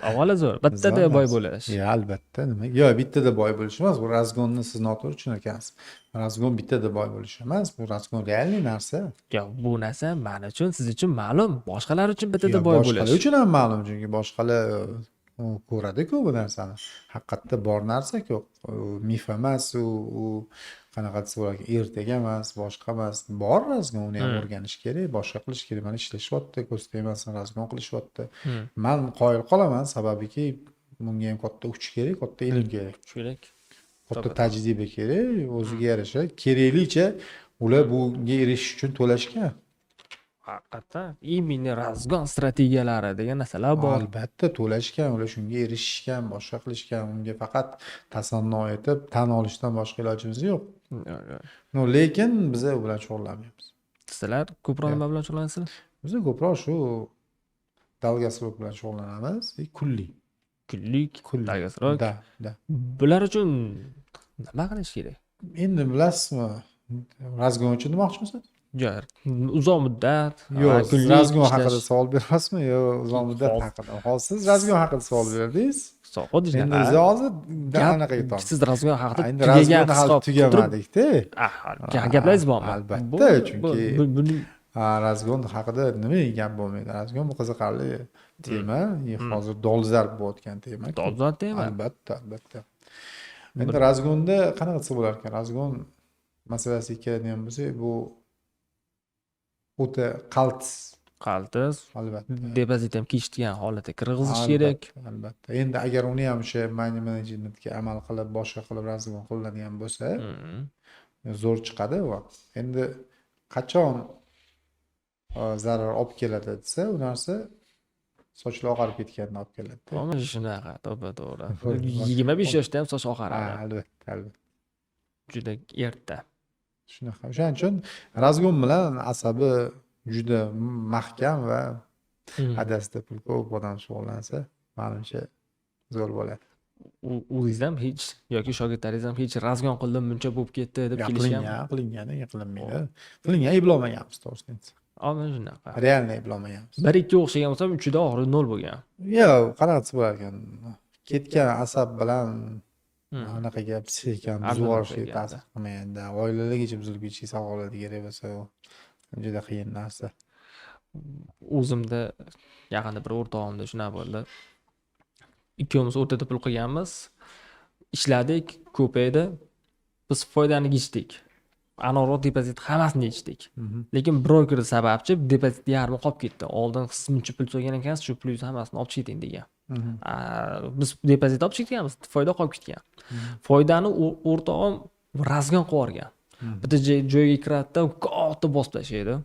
Avvalo zo'r. Bittada boy bo'lish. Ya albatta, nima? Yo'q, bittada boy bo'lish emas. Bu razgonni siz noto'g'ri tushunarkansiz. Razgon bittada boy bo'lish emas, bu razgon realniy narsa. Yo'q, bu narsa men uchun, siz uchun ma'lum, boshqalar uchun bittada boy bo'lish. Boshqalar uchun ham ma'lum, chunki boshqalar ko'radi-ku bu narsani. Haqiqatda bor narsa-ku. Mif emas, u qanaqa desa bo'lar, ertaga emas, boshqa emas. Bor razgon, uni ham o'rganish kerak, boshqa qilish kerak. Mana ishlashyapti, ko'z tegmasin, razgon qilishyapti. Men qoyil qolaman, sababiki bunga ham katta kuch kerak, katta ilm kerak. Kerak. Katta tajriba kerak, o'ziga yarasha keraklicha ular bunga erishish uchun to'lashgan. Haqiqatdan именно razgon strategiyalari degan narsalar bor. Albatta to'lashgan, ular shunga erishishgan, boshqa qilishgan. Unga faqat tasanno etib tan olishdan boshqa ilojimiz yo'q. No, lekin biz u bilan shug'ullanmaymiz. Sizlar ko'proq nima bilan shug'ullanasizlar? Biz ko'proq shu dalgasrok bilan shug'ullanamiz, kunlik. Kunlik, dalgasrok. Da. Bular uchun nima qilish kerak? Endi bilasizmi, razgon uchun demoqchimisiz? Yo'q, uzoq muddat, Yo'q, kunlik razgon ishlash- haqida savol berasizmi yo uzoq muddat haqida? Hozir siz razgon haqida savol berdingiz. Xuddi Endi shunaqa. biz hozir anaqa ketamiz. Siz razgon haqida Endi tugagan razgonni hali tugamadikda. gaplaringiz bormi? Albatta, chunki buning razgon haqida nima gap bo'lmaydi. Razgon bu qiziqarli tema, hozir dolzarb bo'layotgan tema. dolzarb tema. Albatta. Endi razgonda qanaqa desa bo'lar ekan? Razgon masalasiga keladigan bo'lsak, bu o'ta qaltis, albatta. depozit ham kechikgan holatda kirg'izish kerak. Albatta. Endi agar uni ham o'sha money managementga amal qilib, boshqa qilib razgon qo'llanadigan bo'lsa, zo'r chiqadi va endi qachon zarar olib keladi desa, u narsa sochlar oqarib ketgandan olib keladi. Mana shunaqa, to'g'ri. 25 yoshda ham soch oqaradi. Albatta. Juda erta. Shunaqa. O'shaning uchun razgon bilan asabi juda mahkam va adasida pul ko'p odam shug'ullansa, menimcha zo'r bo'ladi. O'zingiz ham hech yoki shogirdlaringiz ham hech razgon qildim, buncha bo'lib ketdi deb kelishgan. Qilingan, qilinmaydi. Qilingan eplolmaganmiz to'g'risini. Mana shunaqa. Realni eplolmaganmiz. 1-2 o'xshagan bo'lsa, uchida oxiri 0 bo'lgan. Yo'q, qanaqa desa bo'lar ekan. Ketgan asab bilan anaqaga psixikani buzib yuborishga ta'sir qilmaydi. Oilaligicha buzilib ketishiga sabab bo'ladi kerak bo'lsa, u juda qiyin narsa. O'zimda yaqinda bir o'rtog'imda shunaqa bo'ldi. Ikkovimiz o'rtada pul qilganmiz. ishladik, ko'paydi. Biz foydani yechdik. Anaroq depozit hammasini yechdik. Lekin broker sababchi depozit yarmi qolib ketdi. Oldin siz buncha pul so'ygan ekansiz, shu pulingizni hammasini olib keting degan. Biz depozit olib ketganmiz, foyda qolib ketgan. Foydani o'rtog'im razgon qilib yuborgan. Bitta joyga kiradida katta bosib tashlaydi.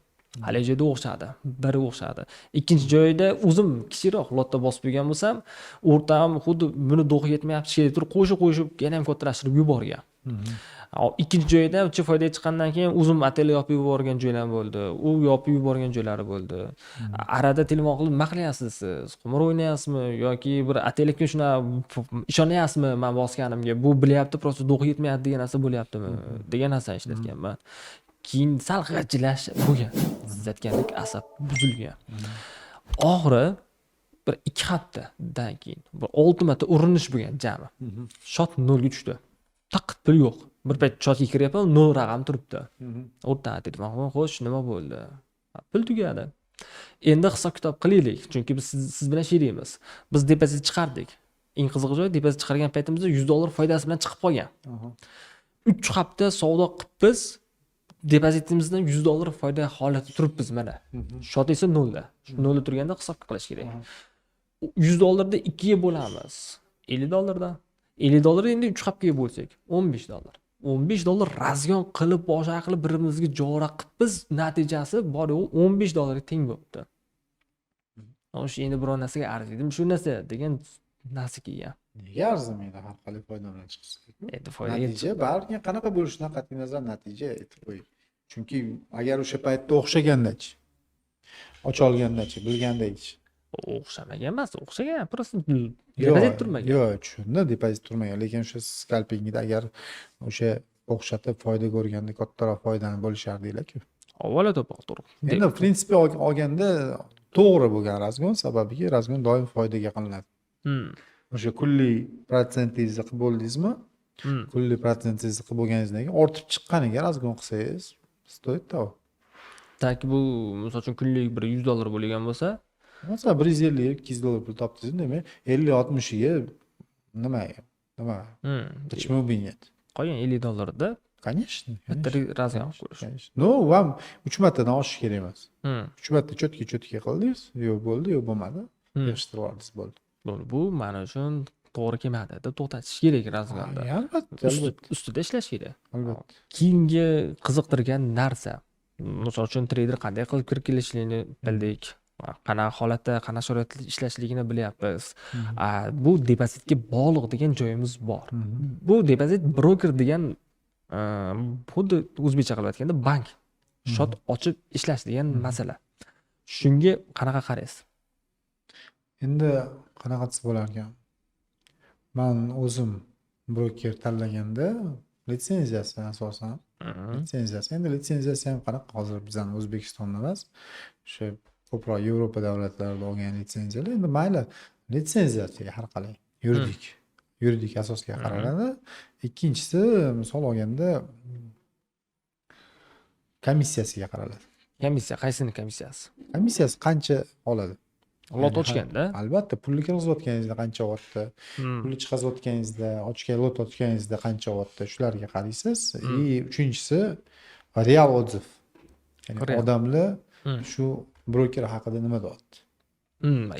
Haligi joyda o'xshadi, biri o'xshadi. Ikkinchi joyda o'zim kichikroq lotda bosib qo'ygan bo'lsam, o'rtog'im xuddi buni do'q yetmayapti, kelib turib qo'shib yana ham kattalashtirib yuborgan. Ikkinchi joyda uchi foydaga chiqqandan keyin o'zim otel yopib yuborgan joylar bo'ldi. U yopib yuborgan joylari bo'ldi. Arada telefon qilib, "Nima qilyapsiz siz? Qimor o'ynayapsizmi yoki bir otelga shuna ishonyapsizmi men bosganimga? Bu bilyapti, просто do'q yetmayapti degan narsa bo'lyaptimi?" degan narsani ishlatganman. Keyin sal g'ajilash bo'lgan. Siz aytgandek asab buzilgan. Oxiri bir 2 haftadan keyin bir 6 marta urinish bo'lgan jami. Shot 0 ga tushdi. Taqit pul yo'q. Bir payt shotga kiryapman, 0 raqam turibdi. O'rtaga telefon qilib, "Xo'sh, nima bo'ldi?" Pul tugadi. Endi hisob kitob qilaylik, chunki biz siz bilan sherikmiz. Biz depozit chiqardik. Eng qiziq joyi, depozit chiqargan paytimizda $100 foydasi bilan chiqib qolgan. 3 hafta savdo qilib biz depozitimizdan $100 foyda holatida turibmiz mana. Shot esa 0 da. Shu 0 da turganda hisob qilish kerak. $100 da 2 ga bo'lamiz. $50 dan. $50 endi 3 haftaga bo'lsak, $15. $15 razgon qilib boshqa qilib birimizga jora qilib biz natijasi bor yo'q $15 ga teng bo'libdi. O'sha endi biror narsaga arziydimi shu narsa degan narsa kelgan. Nega arzimaydi har qalay foyda bilan chiqsa? Endi foyda Natija baribir qanaqa bo'lishidan qat'iy nazar natija aytib qo'ying. Chunki agar o'sha paytda o'xshagandachi, ocha olgandachi, bilgandachi. O'xshamagan emas, o'xshagan, просто depozit turmagan. Yo'q, tushundim, depozit turmagan, lekin o'sha skalpingda agar o'sha o'xshatib foyda ko'rganda kattaroq foydani bo'lishardinglar-ku. Avvalo to'g'ri. Endi prinsipi olganda to'g'ri bo'lgan razgon, sababiki razgon doim foydaga qilinadi. O'sha kulli protsentingizni qilib bo'ldingizmi? Kulli protsentingizni qilib bo'lganingizdan keyin ortib chiqqaniga razgon qilsangiz, stoyt-da u. Taki bu, misol uchun kunlik bir $100 bo'lgan bo'lsa, masalan $150-200 pul topdingiz, demak 50-60 ga nima? Почему бы нет? qolgan $50 da Конечно. bitta razgon qo'yish. No, вам 3 martadan oshish kerak emas. 3 marta cho'tka qildingiz, yo'q bo'ldi, yo'q bo'lmadi. Yig'ishtirib oldingiz bo'ldi. Bu mana uchun to'g'ri kelmadi deb to'xtatish kerak razgonda. Albatta, Ustida ishlash kerak. albatta. Keyingi qiziqtirgan narsa, misol uchun trader qanday qilib kirib kelishligini bildik. Qanaqa holatda, qanaqa sharoitda ishlashligini bilyapmiz. Bu depozitga bog'liq degan joyimiz bor. Bu depozit broker degan xuddi o'zbekcha qilib aytganda bank. Shot ochib ishlash degan masala. Shunga qanaqa qaraysiz? Endi qanaqa desa bo'lar ekan? Men o'zim broker tanlaganda litsenziyasi asosan. Endi litsenziyasi ham qanaqa hozir bizning O'zbekistonda emas. O'sha ko'proq Yevropa davlatlarida olgan litsenziyalar. Endi mayli litsenziyasiga har qalay yuridik asosga qaraladi. Ikkinchisi misol olganda komissiyasiga qaraladi. Komissiya, qaysini komissiyasi? Komissiyasi qancha oladi? Lot ochganda. Albatta, pulni kirgizayotganingizda qancha olyapti? Pulni chiqazayotganingizda, lot ochganingizda qancha olyapti? Shularga qaraysiz. Uchinchisi real отзыв. Ya'ni odamlar shu broker haqida nima deyapti?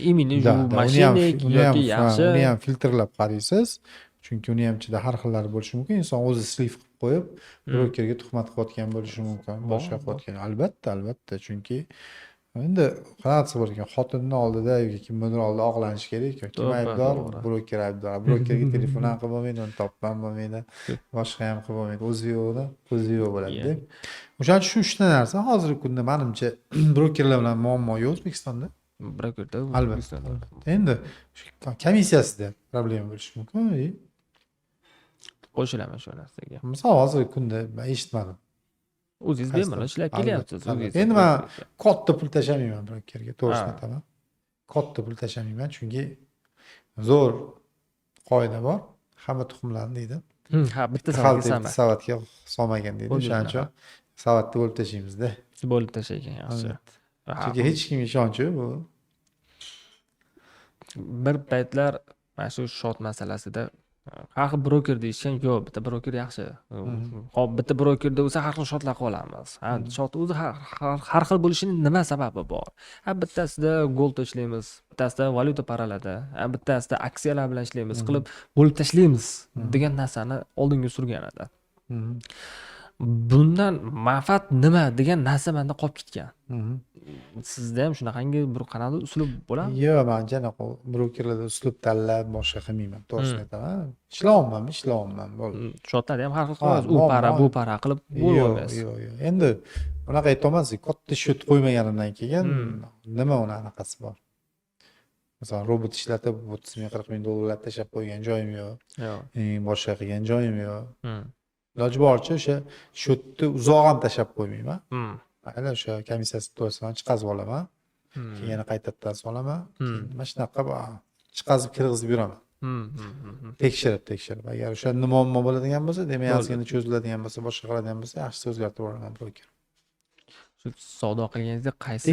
Именно mashinik yoki yaxshi. Uni ham filtrlab qaraysiz. Chunki uni ham ichida har xillari bo'lishi mumkin. Inson o'zi sliv qilib qo'yib, brokerga tuhmat qilayotgan bo'lishi mumkin. Boshqa qilayotgan. Albatta, chunki endi qanaqasi bor ekan, xotinning oldida yoki kimdir oldida oqlanish kerak. Kim aybdor? Broker aybdor. Brokerga telefon ham qilib bo'lmaydi, uni topgan bo'lmaydi. Boshqa ham qilib bo'lmaydi. O'zi yo'qda, ko'zi yo'q bo'ladi. O'shaning uchun 3 ta narsa hozirgi kunda menimcha brokerlar bilan muammo yo'q O'zbekistonda. Brokerda albatta. Endi komissiyasida problema bo'lishi mumkin. Qo'shilaman shu narsaga. Misol hozirgi kunda men eshitmadim. O'zingiz bemalol ishlab kelyapsiz. Endi men katta pul tashlamayman brokerga, to'g'risini aytaman. Katta pul tashlamayman chunki zo'r qoida bor. Hamma tuxumlarni deydi. Bitta savatga solmagan deydi. O'shaning uchun savatni bo'lib tashlaymiz-da. Bo'lib tashlagan yaxshi. Chunki hech kimga ishonchi bu. Bir paytlar mana shu shot masalasida har xil broker deyishgan yo'q, bitta broker yaxshi. Hop, bitta brokerda bo'lsa har xil shotlar qilib olamiz. Shot o'zi har xil bo'lishining nima sababi bor? Bittasida gold ishlaymiz, bittasida valyuta paralada, bittasida aksiyalar bilan ishlaymiz, qilib bo'lib tashlaymiz degan narsani oldinga surgan edi. Bundan manfaat nima degan narsa menda qolib ketgan. Sizda ham shunaqangi bir qanday uslub bo'ladimi? Yo'q, men janaqa brokerlarda uslub tanlab boshqa qilmayman, to'g'risini aytaman. Ishlayapman, bo'ldi. Shotlarni ham har xil qilamiz. U para, bu para qilib bo'lmaymiz. Yo'q. Endi unaqa aytolmas, katta shot qo'ymaganimdan keyin nima uni anaqasi bor. Masalan, robot ishlatib 30 ming, 40 ming dollarlar tashlab qo'ygan joyim yo'q. Boshqa qilgan joyim yo'q. Iloji boricha o'sha shotni uzoq ham tashlab qo'ymayman. Mayli, o'sha komissiyasi to'lasidan chiqazib olaman. Keyin yana qaytadan solaman. Keyin mana shunaqa chiqazib kirgizib yuraman. Tekshirib. Agar o'sha muammo bo'ladigan bo'lsa, demak, ozgina cho'ziladigan bo'lsa, boshqa qiladigan bo'lsa, yaxshisi o'zgartirib yuboraman broker. Shu savdo qilganingizda qaysi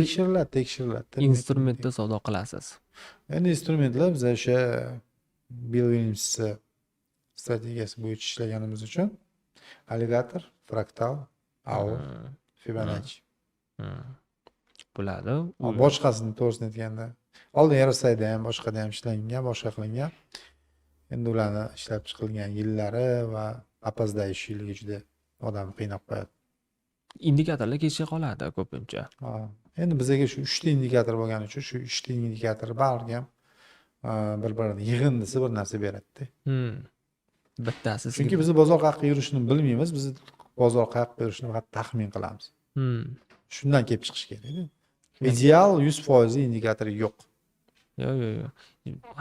Tekshiriladi. instrumentda savdo qilasiz? Endi instrumentlar biz o'sha Bill Williams strategiyasi bo'yicha ishlaganimiz uchun alligator, fraktal, AO, Fibonacci. Bo'ladi. Boshqasini to'g'risini aytganda, oldin RSI'da ham, boshqada ham ishlangan, boshqa qilingan. Endi ularni ishlab chiqilgan yillari va опоздающийлigi juda odamni qiynab qo'yadi. Indikatorlar kechga qoladi ko'pincha. Endi bizga shu 3 ta indikator bo'lgani uchun shu 3 ta indikator baribir ham bir-birini yig'indisi bir narsa beradi-da. Bittasi. Chunki biz bozor qayerga yurishini bilmaymiz, biz bozor qayerga yurishini faqat taxmin qilamiz. Shundan kelib chiqish kerak. Ideal 100% indikatori yo'q. Yo'q.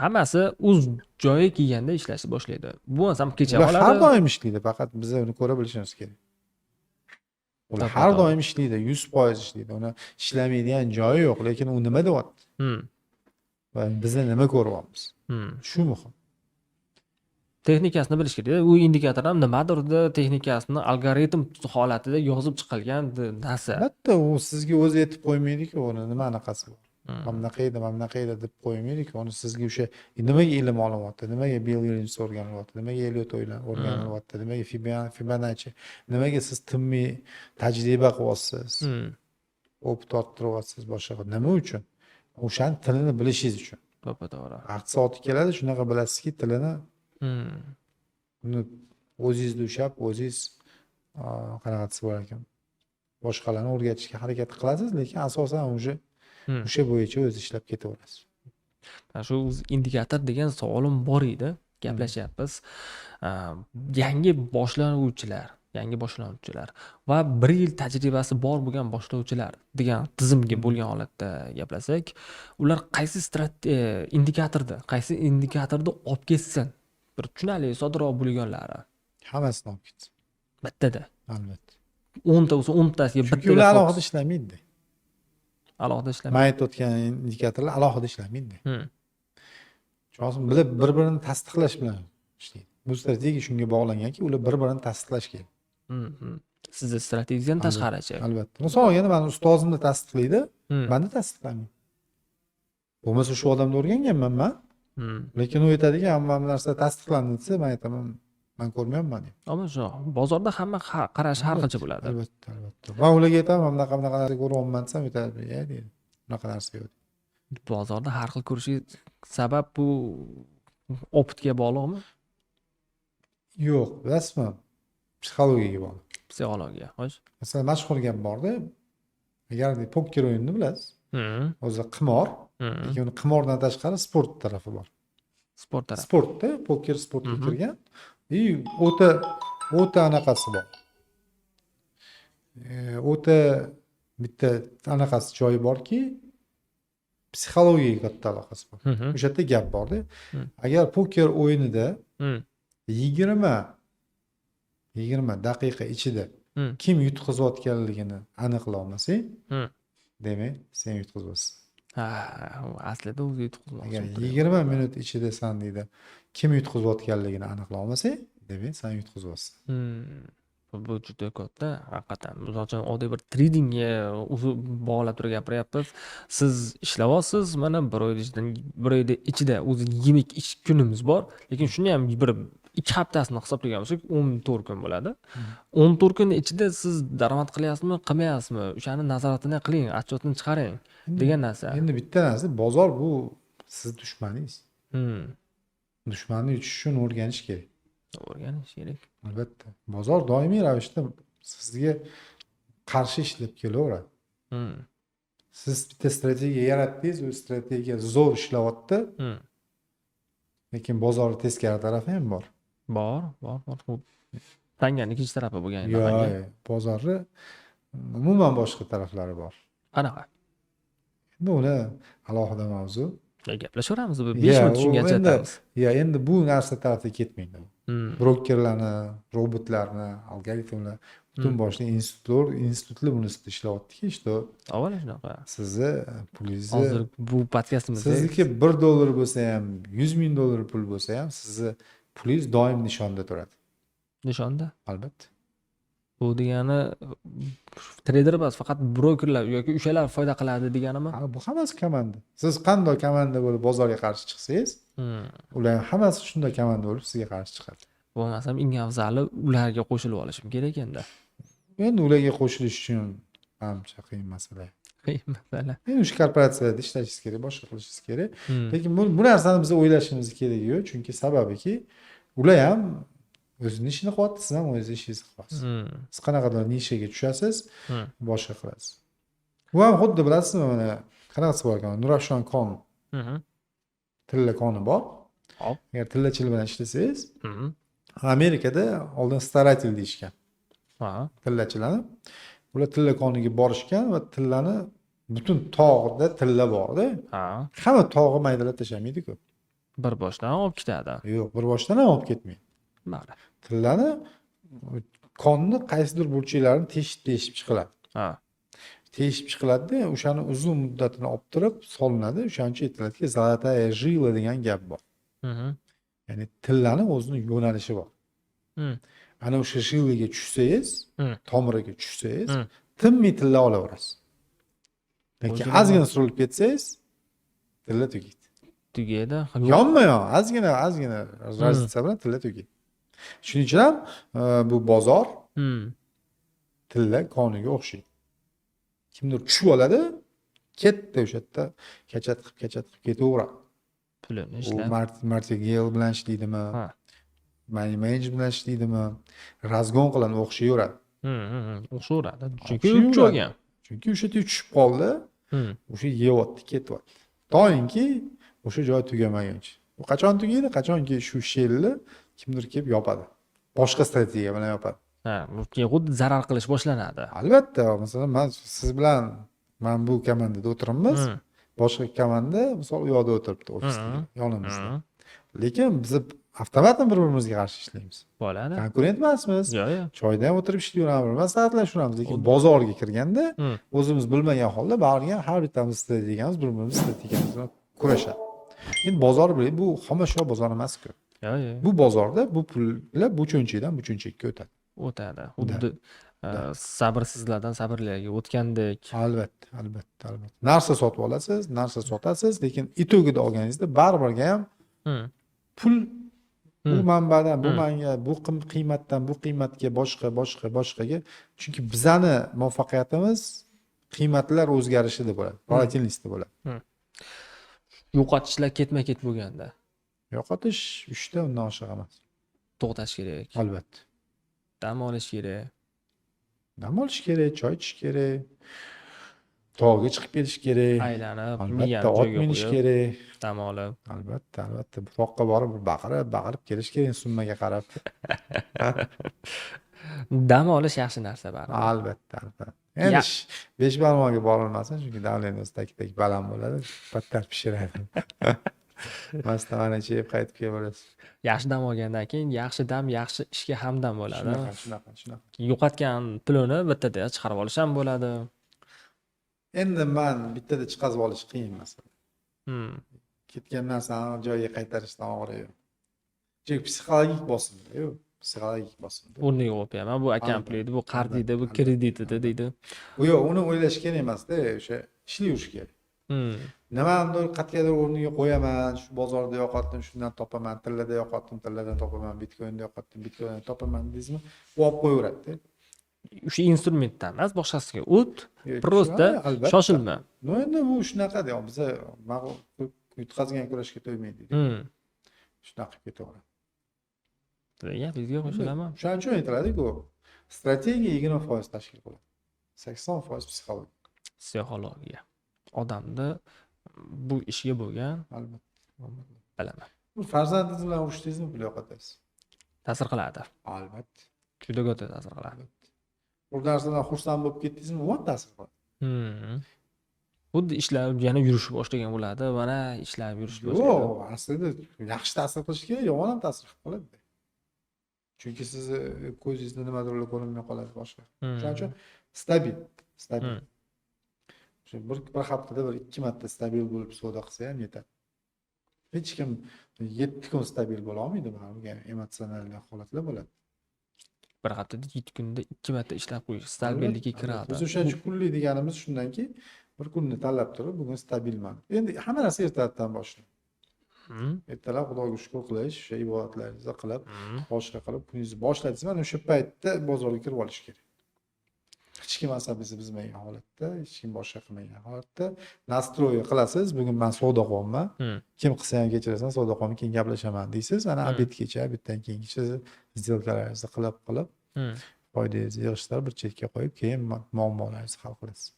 Hammasi o'z joyi kelganda ishlashni boshlaydi. Bu ham kecha qoladi. Har doim ishlaydi, faqat biz uni ko'ra bilishimiz kerak. Ular har doim ishlaydi, 100% ishlaydi. Uni ishlamaydigan joyi yo'q, lekin u nima deyapti? Va biz nima ko'ryapmiz? Shu muhim. Texnikasini bilish kerak. U indikator ham nimadirda texnikasini algoritm holatida yozib chiqilgan narsa. Albatta, u sizga o'zi aytib qo'ymaydi-ku, uni nima anaqasi bor. Mana qayda deb qo'ymaydi-ku, uni sizga o'sha nimaga ilm olyapti, nimaga Bill Williams o'rganyapti, nimaga Elliot o'rganyapti, nimaga Fibonacci, nimaga siz timmiy tajriba qilyapsiz, opit orttiryapsiz, boshqa nima uchun? O'shani tilini bilishingiz uchun. To'g'ri. Vaqt soati keladi, shunaqa bilasizki, tilini uni o'zingizda ushlab, o'zingiz qanaqasi bor ekan. Boshqalarni o'rgatishga harakat qilasiz, lekin asosan o'sha bo'yicha o'zi ishlab ketaverasiz. Shu indikator degan savolim bor edi, gaplashyapmiz. Yangi boshlovchilar va 1 yil tajribasi bor bo'lgan boshlovchilar degan tizimga bo'lgan holatda gaplasak, ular qaysi indikatorda olib ketsin? Bir tushunarli, soddroq bo'lganlari. Hammasini olib ketsin. Bittada. Albatta. 10 ta bo'lsa 10 tasiga bitta. Chunki ular alohida ishlamaydi. Alohida aytayotgan indikatorlar alohida ishlamaydi. Chunki bir-birini tasdiqlash bilan ishlaydi. Bu strategiya shunga bog'langanki, ular bir-birini tasdiqlash kerak. Sizni strategiyadan tashqarichi. Albatta. Misol olganda, meni ustozimni tasdiqlaydi, meni tasdiqlamaydi. Bo'lmasa shu odamni o'rganganman men. Lekin u aytadiki, hamma narsa tasdiqlandi desa, men aytaman, men ko'rmayapman deb. Ammo shu bozorda hamma qarash har xilcha bo'ladi. Albatta. Men ularga aytaman, bunaqa narsa ko'ryapman desam, aytadi, deydi. Bunaqa narsa yo'q. Bozorda har xil ko'rishingiz sabab bu opitga bog'liqmi? Yo'q, bilasizmi? Psixologiyaga bog'liq. Psixologiya, xo'sh. Masalan, mashhur gap bor-da. Agar poker o'yinini bilasiz. O'zi qimor, lekin uni qimordan tashqari sport tarafi bor. Sport tarafi. Sportda, poker sportga kirgan. O'ta anaqasi bor. O'ta bitta anaqasi joyi borki, psixologiyaga katta aloqasi bor. O'sha yerda gap bor-da. Agar poker o'yinida 20 daqiqa ichida kim yutqizayotganligini aniqlay olmasang, demak, sen yutqizibsan. Aslida o'zi yutqizmoqchi. Agar 20 minut ichida san deydi, kim yutqizayotganligini aniqlay olmasang, demak, sen yutqizibsan. Bu juda katta haqiqatan. Misol uchun oddiy bir tradingga bog'lab turib gapiryapmiz. Siz ishlayapsiz, mana bir oyda ichida o'zi yemak ichish kunimiz bor, lekin shuni ham bir 2 haftasini hisoblagan bo'lsak 14 kun bo'ladi. 14 kun ichida siz daromad qilyapsizmi, qilmayapsizmi? O'shani nazoratini qiling, отчетini chiqaring degan narsa. Endi bitta narsa, bozor bu siz dushmaningiz. Hmm. Dushmanni yutish uchun o'rganish kerak. O'rganish kerak. Albatta. Bozor doimiy ravishda sizga qarshi ishlab kelaveradi. Hmm. Siz bitta strategiya yaratdingiz, u strategiya zo'r ishlayapti, Hmm. lekin bozor teskari tarafi ham bor. Bor. Bu tanganing ikkinchi tarafi bo'lgan endi. Yo'q, bozorni umuman boshqa taraflari bor. Qanaqa? Endi uni alohida mavzu. Gaplashaveramiz, 5 minut tushungancha aytamiz. Endi bu narsa tarafga ketmaydi. Hmm. Brokerlarni, robotlarni, algoritmlar, butun boshli institutlar buni ustida ishlayaptiki, что Avval shunaqa. sizni pulingizni, Hozir bu podkastimizda sizniki $1 bo'lsa ham, $100,000 pul bo'lsa ham, sizni pulingiz doim nishonda turadi. nishonda. Albatta. Bu degani trader emas, faqat brokerlar yoki o'shalar foyda qiladi deganimi? Bu hammasi komanda. Siz qanday komanda bo'lib bozorga qarshi chiqsangiz, ular hammasi shunday komanda bo'lib sizga qarshi chiqadi. Bo'lmasam eng afzali ularga qo'shilib olishim kerak endi. Endi ularga qo'shilish uchun ancha qiyin masala. Qiyin masala. Endi o'sha korporatsiyada ishlashingiz kerak, boshqa qilishingiz kerak. Lekin bu narsani biz o'ylashimiz kerak yo'q, chunki sababiki ular ham o'zini ishini qilyapti, siz ham o'zingiz ishingizni qilyapsiz. Siz qanaqadir nishaga tushasiz, boshqa qilasiz. Bu ham xuddi bilasizmi, mana qanaqasi bor ekan, Nurafshon Kon tilla koni bor. Hop. Agar tillachilar bilan ishlasangiz, Amerikada oldin staratelь deyishgan. Ha. Tillachilarni. Ular tilla koniga borishgan va tillani butun tog'da tilla borda. Ha. Hamma tog'i maydalab tashlamaydi-ku. Bir boshdan olib ketadi. Yo'q, bir boshdan ham olib ketmaydi. Bari. Tillani qonni qaysidir burchaklarini teshib chiqiladi. Ha. Teshib chiqiladi-da, o'shani uzun muddatini olib turib solinadi. O'shancha aytiladiki, zolotaya jila degan gap bor. Ya'ni tillani o'zining yo'nalishi bor. Ana o'sha jilaga tushsangiz, tomiriga tushsangiz, tinmay tilla olaverasiz. Lekin ozgina surilib ketsangiz, tilla tugaydi. Tugaydi. Yonma-yon, ozgina razlitsa bilan tilla tugaydi. Shuning uchun ham bu bozor tilla koniga o'xshaydi. Kimdir tushib oladi, ketdi o'sha yerda kachat qilib ketaveradi. Pulini U ishlab. martingale bilan ishlaydimi? Money manager bilan ishlaydimi? Razgon qilib o'xshayveradi. O'xshaveradi. Chunki uch olgan. Chunki o'sha yerga tushib qoldi, o'sha yeyapti, ketyapti. Doimki o'sha joy tugamaguncha. U qachon tugaydi? Qachonki shu shelni kimdir kelib yopadi. Boshqa strategiya bilan yopadi. Ha, xuddi zarar qilish boshlanadi. Albatta, masalan, siz bilan men bu komandada o'tiribmiz. Boshqa komanda misol u yoqda o'tiribdi ofisda, yonimizda. Lekin biz avtomatdan bir-birimizga qarshi ishlaymiz. Bo'ladi. Konkurent emasmiz. Yo'q. Choyda ham o'tirib ishlayveramiz, maslahatlashamiz. Lekin bozorga kirganda o'zimiz bilmagan holda bag'riga har bittamiz strategiyamiz bir-birimiz strategiyamiz bilan kurashadi. Endi bozor bu xomashyo bozor emas-ku. Yo'q. Bu bozorda bu pullar bu cho'nchakdan bu cho'nchakka o'tadi. O'tadi. Xuddi sabrsizlardan sabrlarga o'tgandek. Albatta. Narsa sotib olasiz, narsa sotasiz, lekin itogida olganingizda baribirga ham pul bu manbadan, bu manga, bu qiymatdan, bu qiymatga boshqaga. Chunki bizani muvaffaqiyatimiz qiymatlar o'zgarishida bo'ladi, volatillikda bo'ladi. Yo'qotishlar ketma-ket bo'lganda. Yo'qotish 3 ta undan oshiq emas. To'xtash kerak. Albatta. Dam olish kerak. Dam olish kerak, choy ichish kerak. Tog'ga chiqib ketish kerak. Aylanib, Albatta, ot minish kerak. Dam olib. Albatta. Bu toqqa borib baqirib kelish kerak, summaga qarab. Dam olish yaxshi narsa baribir. Albatta. Endi 5 barmog'iga borilmasin, chunki davlengiz tak baland bo'ladi, pattar pishiradi. Mastamani ichib qaytib kelaverasiz. Yaxshi dam olgandan keyin yaxshi dam, yaxshi ishga hamdam bo'ladi. Shunaqa. Yo'qotgan pulini bittada chiqarib olish ham bo'ladi. Endi men bittada chiqarib olish qiyin masala. Ketgan narsani joyiga qaytarishdan og'riyor. Chunki psixologik bosimda, yo'q. Psixologik bosimda. O'rniga qo'yib qo'yaman. Bu akam pulidi, bu qardiydi, bu kreditida deydi. Yo'q, uni o'ylash kerak emas-da, o'sha ishlayverish kerak. nimanidir qat'iyadir o'rniga qo'yaman, shu bozorda yo'qotdim, shundan topaman, tillada yo'qotdim, tilladan topaman, bitcoinda yo'qotdim, bitcoindan topaman deysizmi, u olib qo'yaveradi-da. O'sha instrumentdan emas, boshqasiga o't, Yo'q, просто albatta. shoshilma. No, endi bu shunaqa deyapti. Biza yutqazgan kurashga to'ymaydi. Shunaqa qilib ketaveradi. Bizga qo'shilaman. Shuning uchun aytiladi-ku, strategiya 20% tashkil qiladi. 80% psixologiya. Psixologiya. Odamni bu ishga bo'lgan, Albatta. bilaman. Bu farzandingiz bilan urushdingizmi, pul yo'qotasiz. Ta'sir qiladi. Albatta. Juda katta ta'sir qiladi. Bir narsadan xursand bo'lib ketdingizmi, u ham ta'sir qiladi. Xuddi ishlar yana yurishib boshlagan bo'ladi. Mana ishlar yurishib boshlagan. Yo'q, aslida yaxshi ta'sir qilishga yomon ham ta'sir qilib qoladi. Chunki sizni ko'zingizda nimadir ko'rinmay qoladi boshqa. Shuning uchun stabil. Shu bir haftada bir 2 marta stabil bo'lib savdo qilsa ham yetadi. Hech kim 7 kun stabil bo'la olmaydi, bu emotsional holatlar bo'ladi. Bir haftada 7 kunda 2 marta ishlab qo'yish stabillikka kiradi. Biz o'sha kunli deganimiz shundanki, bir kunni tanlab turib, bugun stabilman. Endi hamma narsa ertadan boshlang. Ertalab Xudoga shukr qilish, o'sha ibodatlaringizni qilib, boshqa qilib kuningizni boshladingiz, mana o'sha paytda bozorga kirib olish kerak. Hech kim asabingizni buzmagan holatda, hech kim boshqa qilmagan holatda nastroy qilasiz. Bugun men savdo qilyapman. Kim qilsa ham kechirasan, savdo qilib keyin gaplashaman deysiz. Ana obedgacha, obeddan keyingacha сделкалаringizni qilib, foydangizni yig'ishtirib bir chetga qo'yib, keyin muammolaringizni hal qilasiz.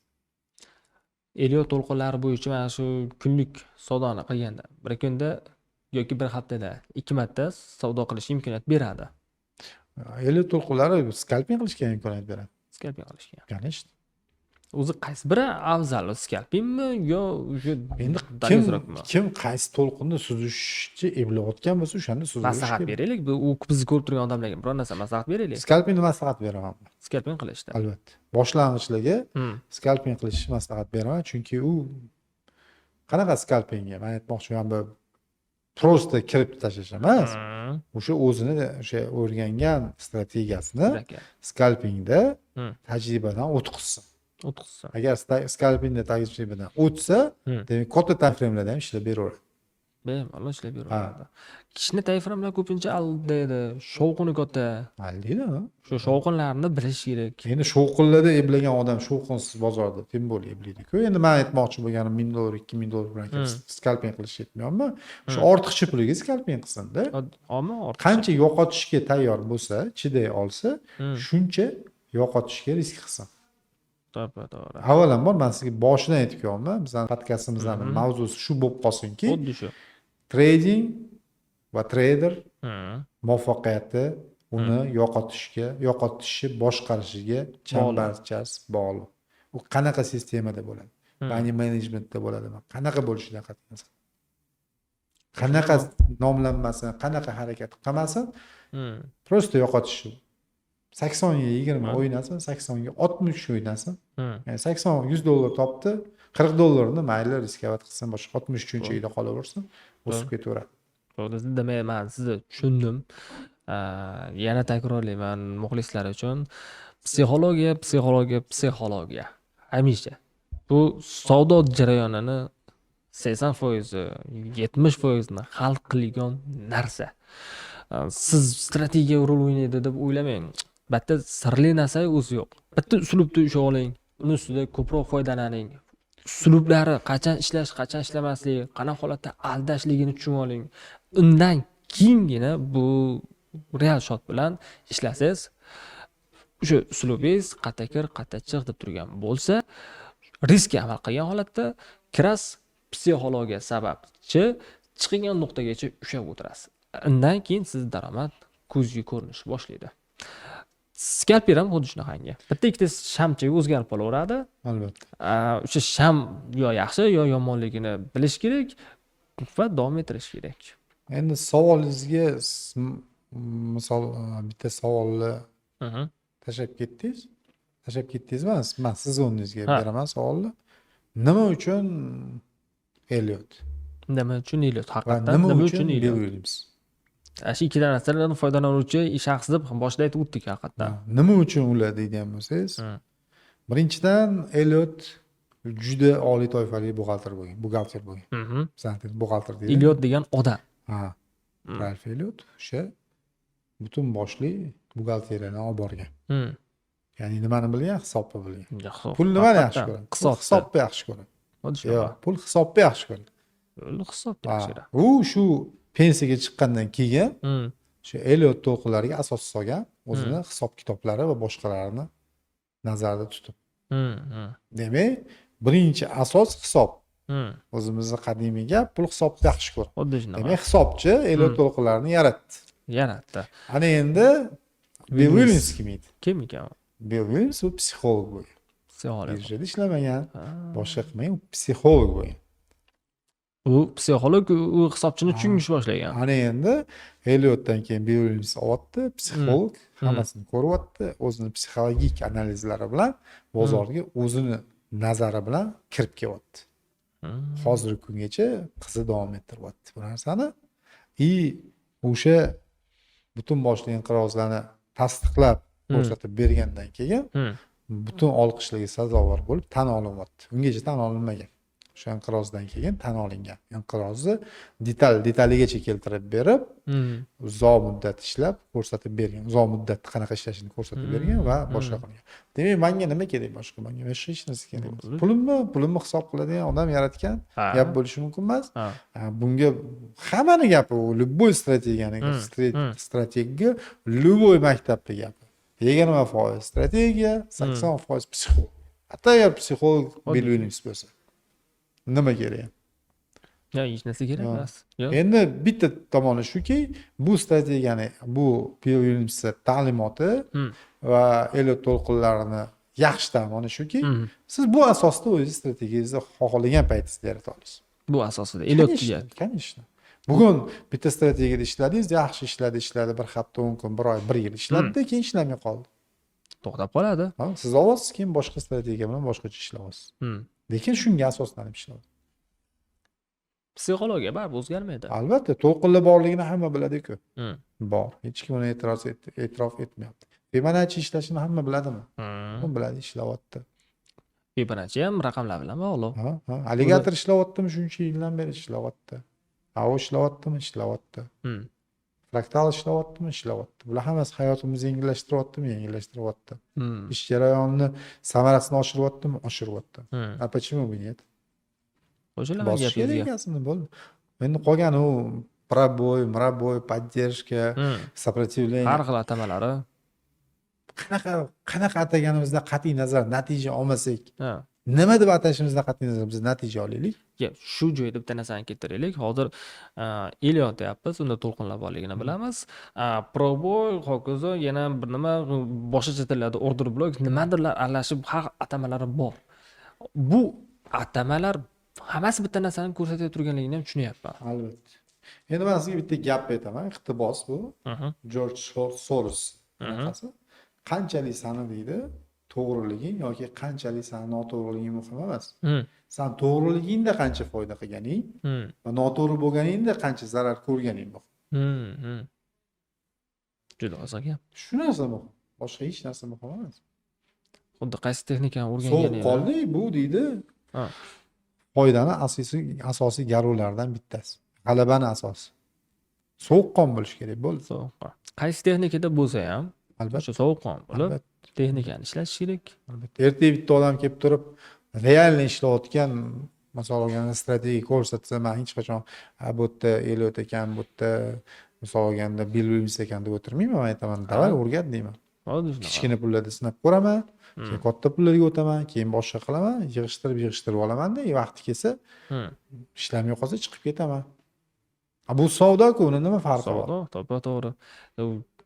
Elio to'lqinlari bo'yicha mana shu kunlik savdoni qilganda bir kunda yoki bir haftada 2 marta savdo qilish imkoniyat beradi. Elio to'lqinlari skalping qilishga imkoniyat beradi. Skalping qilishga. Конечно. O'zi qaysi biri afzal, skalpingmi yo o'sha Endi kim qaysi to'lqinda suzishchi eblayotgan bo'lsa, o'shanda suzish. Maslahat beraylik. Bu bizni ko'rib turgan odamlarga biror narsa maslahat beraylik. Skalpingni maslahat beraman. Skalping qilishda. Albatta. Boshlang'ichlarga skalping qilishni maslahat beraman, chunki u qanaqa skalpingga men aytmoqchiman, bu prosta kirib tashlash emas. O'sha o'zini o'sha o'rgangan strategiyasini skalpingda tajribadan o'tkazsin. Agar skalpingda tajribadan o'tsa, demak katta tayfremlarda ham ishlab beraveradi. Bemalol ishlab beraveradi. Kichkina tayfremlar ko'pincha aldaydi, shovqini katta. Aldaydi. Shu shovqinlarni bilish kerak. Endi shovqinlarda eblagan odam shovqinsiz bozorda teng bo'lib eblaydi-ku. Endi men aytmoqchi bo'lganim $1000, $2000 bilan skalping qilish yetmayapmi? O'sha ortiqcha puliga skalping qilsin-da. Ortiqcha. Qancha yo'qotishga tayyor bo'lsa, chiday olsa, shuncha yo'qotishga risk qilsin. To'g'ri. Avvalambor men sizga boshidan aytib qo'yaman, bizning podkastimizning mavzusi shu bo'lib qolsinki, Xuddi shu. trading va trader muvaffaqiyati uni yo'qotishi, boshqarishiga chambarchas bog'liq. U qanaqa sistemada bo'ladi? Money managementda bo'ladimi? Qanaqa bo'lishidan qat'iy nazar. Qanaqa nomlanmasin, qanaqa harakat qilmasin, prosta yo'qotishi. 80 ga 20 o'ynasin, 80 ga 60 o'ynasin. Ya'ni 80 $100 topdi, $40 mayli riskovat qilsin, boshqa 63-uyda qolaversin, o'sib ketaveradi. To'g'ri, demak men sizni tushundim. Yana takrorlayman muxlislar uchun. Psixologiya. Hamisha bu savdo jarayonini 80%, 70% ni hal qilgan narsa. Siz strategiya rol o'ynaydi deb o'ylamang. Bitta sirli narsa o'zi yo'q. Bitta uslubda ushlab oling, uni ustida ko'proq foydalaning. Uslublari qachon ishlash, qachon ishlamaslik, qanaqa holatda aldashligini tushunib oling. Undan keyingina bu real shot bilan ishlasangiz, o'sha uslubingiz qatakir, qatachiq deb turgan bo'lsa, riskga amal qilgan holatda kiras psixologiya sababchi chiqgan nuqtagacha ushlab o'tirasiz. Undan keyin siz daromad ko'zga ko'rinish boshlaydi. Skalping ham xuddi shunaqangi. Bitta ikkita shamchaga o'zgarib qolaveradi. Albatta. O'sha sham yo yaxshi yo yomonligini bilish kerak va davom ettirish kerak. Endi savolingizga misol bitta savolni tashlab ketdingiz emas. Men siz o'rningizga beraman savolni. Nima uchun Elliot? Haqiqatan nima uchun Elliot? Shu ikkita narsalardan foydalanuvchi shaxs deb boshida aytib o'tdik haqiqatan. Nima uchun ular deydigan bo'lsangiz, birinchidan Elliot juda oliy toifali buxgalter bo'lgan. Mhm. Bizning buxgalter deydi. Ilyot degan odam. Ha, Ralf Ilyot o'sha butun boshli buxgalteriyani olib borgan. Hmm. Ya'ni nimani bilgan? Hisobni bilgan. Hisob. Pul nimani yaxshi Albatta, ko'radi? hisobni. Hisobni yaxshi ko'radi. Xuddi Yo'q, shunaqa. pul hisobni yaxshi ko'radi. Hisobni Ha, yaxshi ko'radi. u shu pensiyaga chiqqandan keyin Hmm. shu Elliot to'lqinlariga asos solgan, o'zini hisob kitoblari va boshqalarini nazarda tutib. Hmm. Hmm. Demak, birinchi asos hisob. Hmm. O'zimizni qadimiy gap, pul hisobni yaxshi ko'radi. Xuddi shunaqa. Demak, hisobchi Elliot to'lqinlarini yaratdi. Yaratdi. Ana endi Bill Williams kim edi? Kim ekan? Bill Williams u psixolog bo'lgan. Psixolog. Birjada ishlamagan, Ha. boshqa qilmagan, u psixolog bo'lgan. U psixolog, u hisobchini tushunish boshlagan. Ana endi Elliotdan keyin Bill Williams olyapti, psixolog, hammasini ko'ryapti, o'zini psixologik analizlari bilan bozorga o'zini nazari bilan kirib kelyapti. Hmm. Hozirgi kungacha qizi davom ettiryapti bu narsani. O'sha butun boshli inqirozlarni tasdiqlab ko'rsatib bergandan keyin Hmm. butun olqishlarga sazovor bo'lib tan olinyapti. Ungacha tan olinmagan. O'sha inqirozdan keyin tan olingan. Inqirozni detaligacha keltirib berib, Hmm. uzoq muddat ishlab ko'rsatib bergan. Uzoq muddatda qanaqa ishlashini ko'rsatib bergan va boshqa qilgan. Demak, menga nima kerak boshqa? Menga hech narsa kerak emas. Pulimni hisob qiladigan odam yaratgan Ha. gap bo'lishi mumkin emas. Ha. Bunga hammani gapi, u любой strategiya, любой maktabda gapi. 20% strategiya, 80% psixolog. Hatto agar psixolog Bill Williams bo'lsa, nima kerak? Ya, hech narsa kerak emas. Yo'q. Endi bitta tomoni shuki, bu strategiyani, bu Bill Williams ta'limoti va Elliot to'lqinlarini yaxshi tomoni shuki, siz bu asosda o'zingiz strategiyangizni xohlagan paytingizda yarata olasiz. Bu asosida Elliot degan. Конечно. Bugun bitta strategiyada ishladingiz, yaxshi ishladi, bir hafta, 10 kun, 1 oy, 1 yil ishladida, keyin ishlamay qoldi. To'xtab qoladi. Siz olasiz, keyin boshqa strategiya bilan boshqacha ishlaysiz. Lekin shunga asoslanib ishlaydi. Psixologiya baribir o'zgarmaydi. Albatta, to'lqinlar borligini hamma biladi-ku. Hmm. Bor. Hech kim uni e'tirof etmayapti. Fibonacci ishlashini hamma biladimi? Hmm. U biladi, ishlayapti. Fibonacci ham raqamlar bilan bog'liq. Ha. Alligator ishlayaptimi shuncha yildan beri ishlayapti. AO ishlayaptimi? Ishlayapti. Hmm. Fraktal ishlayaptimi? Ishlayapti. Bular hammasi hayotimizni yengillashtiryaptimi? Yengillashtiryapti. Hmm. Ish jarayonini samarasini oshiryaptimi? Oshiryapti. Hmm. A почему бы нет? O'shalar Bosish kerak gapingizga. ekanini bo'ldi. Endi qolgan u пробой, мрабой, поддержка, сопротивление. Har xil atamalari. Qanaqa ataganimizda qat'iy nazar natija olmasak, Ha. nima deb atashimizdan qat'iy nazar biz natija olaylik. Shu joyda bitta narsani keltiraylik. Hozir Elliot deyapmiz, unda to'lqinlar borligini bilamiz. Proboy, hokazo, yana bir nima boshqa tillarda order block nimadirlar aralashib har atamalari bor. Bu atamalar hammasi bitta narsani ko'rsatib turganligini ham tushunyapman. Albatta. Endi men sizga bitta gap aytaman, iqtibos bu. George Soros qanaqasi? Qanchalik sani deydi, to'g'riliging yoki qanchalik sani noto'g'riliging muhim emas. Sen to'g'riligingda qancha foyda qilganing va noto'g'ri bo'lganingda qancha zarar ko'rganing muhim. Juda oson gap. Shu narsa muhim. Boshqa hech narsa muhim emas. Xuddi qaysi texnikani So'q o'rganganing. qoldi, bu deydi. Ha. Foydani asosiy garuvlardan bittasi. G'alabani asosi. Sovuqqon bo'lish kerak bo'ldi. Sovuqqon. Qaysi texnikada bo'lsa ham, Albatta. o'sha sovuqqon bo'lib, Albatta. texnikani ishlash kerak. Albatta. Ertaga bitta odam kelib turib, realni ishlayotgan, masalan, olganda strategiya ko'rsatsa, men hech qachon bu yerda Elliot ekan, bu yerda misol olganda Bill Williams ekan deb o'tirmayman, men aytaman, davay o'rgat deyman. Hozir shunaqa. Kichkina pullarda sinab ko'raman, keyin katta pullarga o'taman, keyin boshqa qilaman, yig'ishtirib olamanda, vaqti kelsa, ishlamay qolsa chiqib ketaman. Bu savdo-ku, uni nima farqi bor? Savdo, to'g'ri.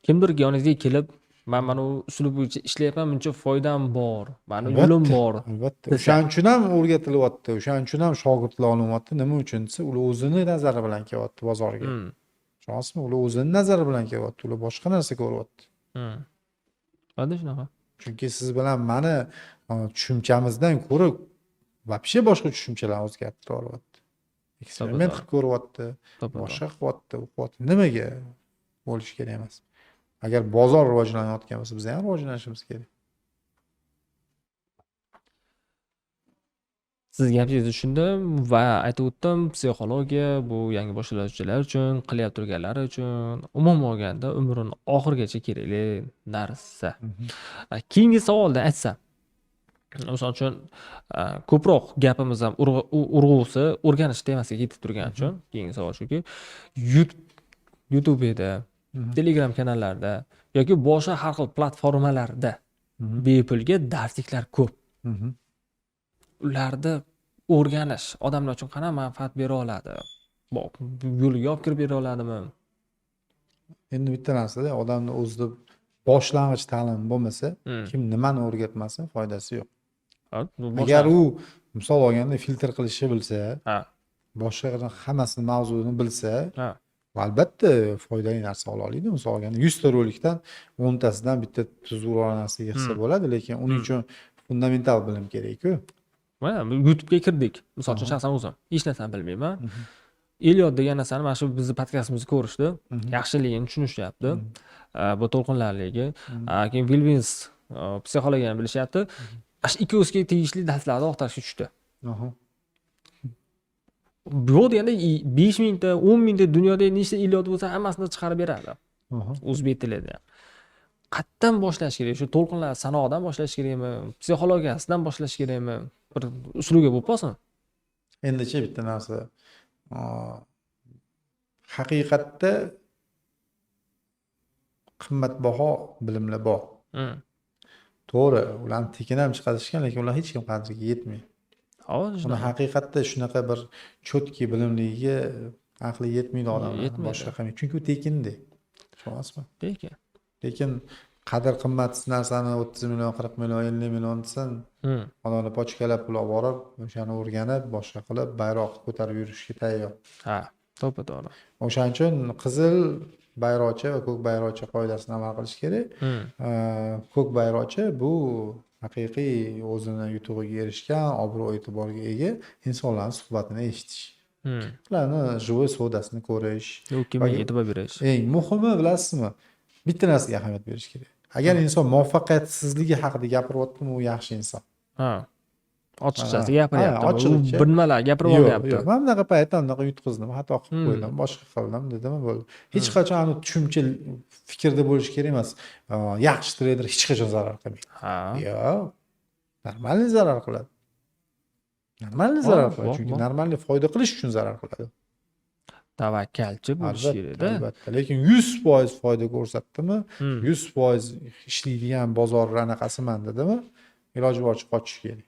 Kimdir yoningizga kelib, men mana bu uslub bo'yicha ishlayapman, buncha foydam bor, mani yo'lim bor. Albatta. O'shaning uchun ham o'rgatilyapti, o'shaning uchun ham shogirdlar olinyapti. Nima uchun desa, ular o'zini nazari bilan kelyapti bozorga. Tushunasizmi? Ular o'zini nazari bilan kelyapti, ular boshqa narsa ko'ryapti. Xuddi shunaqa. Chunki siz bilan mani tushunchamizdan ko'ra вообще boshqa tushunchalarni o'zgartirib olyapti. Eksperiment qilib ko'ryapti, boshqa qilyapti, o'qiyapti. Nimaga bo'lish kerak emas? Agar bozor rivojlanayotgan bo'lsa, biz ham rivojlanishimiz kerak. siz gapingizni tushundim va aytib o'tdim, psixologiya bu yangi boshlovchilar uchun, qilyapti turganlar uchun, umuman olganda umrini oxirigacha kerakli narsa. Keyingi savolni aytsam, misol uchun ko'proq gapimiz ham urg'usi o'rganish temasiga yetib turgani uchun keyingi savol shuki, YouTube'da, Telegram kanallarda yoki boshqa har xil platformalarda bepulga darsliklar ko'p. Ularni o'rganish odamlar uchun qanaqa manfaat bera oladi? Yo'liga olib kirib bera oladimi? Endi bitta narsada odamni o'zida boshlang'ich ta'lim bo'lmasa, kim nimani o'rgatmasin foydasi yo'q. Agar u misol olganda filtr qilishni bilsa, boshqa hammasini mavzuni bilsa, albatta foydali narsa ola oladi. Misol olganda 100 ta rolikdan 10 tasidan bitta tuzukroq narsa yig'sa bo'ladi, lekin uning uchun fundamental bilim kerak-ku. YouTube'ga kirdik. Misol uchun shaxsan o'zim hech narsani bilmayman. Eliot degan narsani mana shu bizni podkastimizni ko'rishdi, yaxshiligini tushunishyapti. Bu to'lqinlarligi. Keyin Wilbins psixologiyani bilishyapti. Ash ikkovsiga tegishli darslarni o'qitishga tushdi. Bu deganda 5000 ta, 10,000 ta dunyoda nechta Eliot bo'lsa, hammasini chiqarib beradi. O'zbek tilida. Qayerdan boshlash kerak? Shu to'lqinlar sanoqdan boshlash kerakmi? Psixologiyasidan boshlash kerakmi? Bir usulga bo'lib qolsin. Endichi bitta narsa. Haqiqatda qimmatbaho bilimlar bor. To'g'ri, ularni tekin ham chiqarishgan, lekin ular hech kim qadriga yetmaydi. Uni haqiqatda shunaqa bir cho'tki bilimligiga aqli yetmaydi odamlar. Boshqa qilmaydi. Chunki u tekindi. Tushunasizmi? Lekin qadr qimmatsiz narsani 30 million, 40 million, 50 million desan, odamlar pochkalab pul olib borib, o'shani o'rganib, boshqa qilib, bayroq ko'tarib yurishga tayyor. To'g'ri. O'shaning uchun qizil bayroqcha va ko'k bayroqcha qoidasini amal qilish kerak. Ko'k bayroqcha bu haqiqiy o'zini yutug'iga erishgan, obro' e'tiborga ega insonlarning suhbatini eshitish. Ularni живой sodasini ko'rish, kimga e'tibor berish. Eng muhimi bilasizmi? Bitta narsaga ahamiyat berish kerak. Agar inson muvaffaqiyatsizligi haqida gapiryaptimi, u yaxshi inson. Ochiqchasi gapiryapti. Bir nimalar gapirib olyapti. Yo'q, men bunaqa paytda bunaqa yutqizdim, xato qilib qo'ydim, boshqa qildim dedimi bo'ldi. Hech qachon uni tushuncha fikrda bo'lish kerak emas. Yaxshi treyder hech qachon zarar qilmaydi. Yo'q. Normalniy zarar qiladi. Normalniy zarar qiladi, chunki normalniy foyda qilish uchun zarar qiladi. Tavakkalchi bo'lish kerak-da. Albatta, lekin 100% foyda ko'rsatdimi, 100% ishlaydigan bozor anaqasiman dedimi, iloji boricha qochish kerak.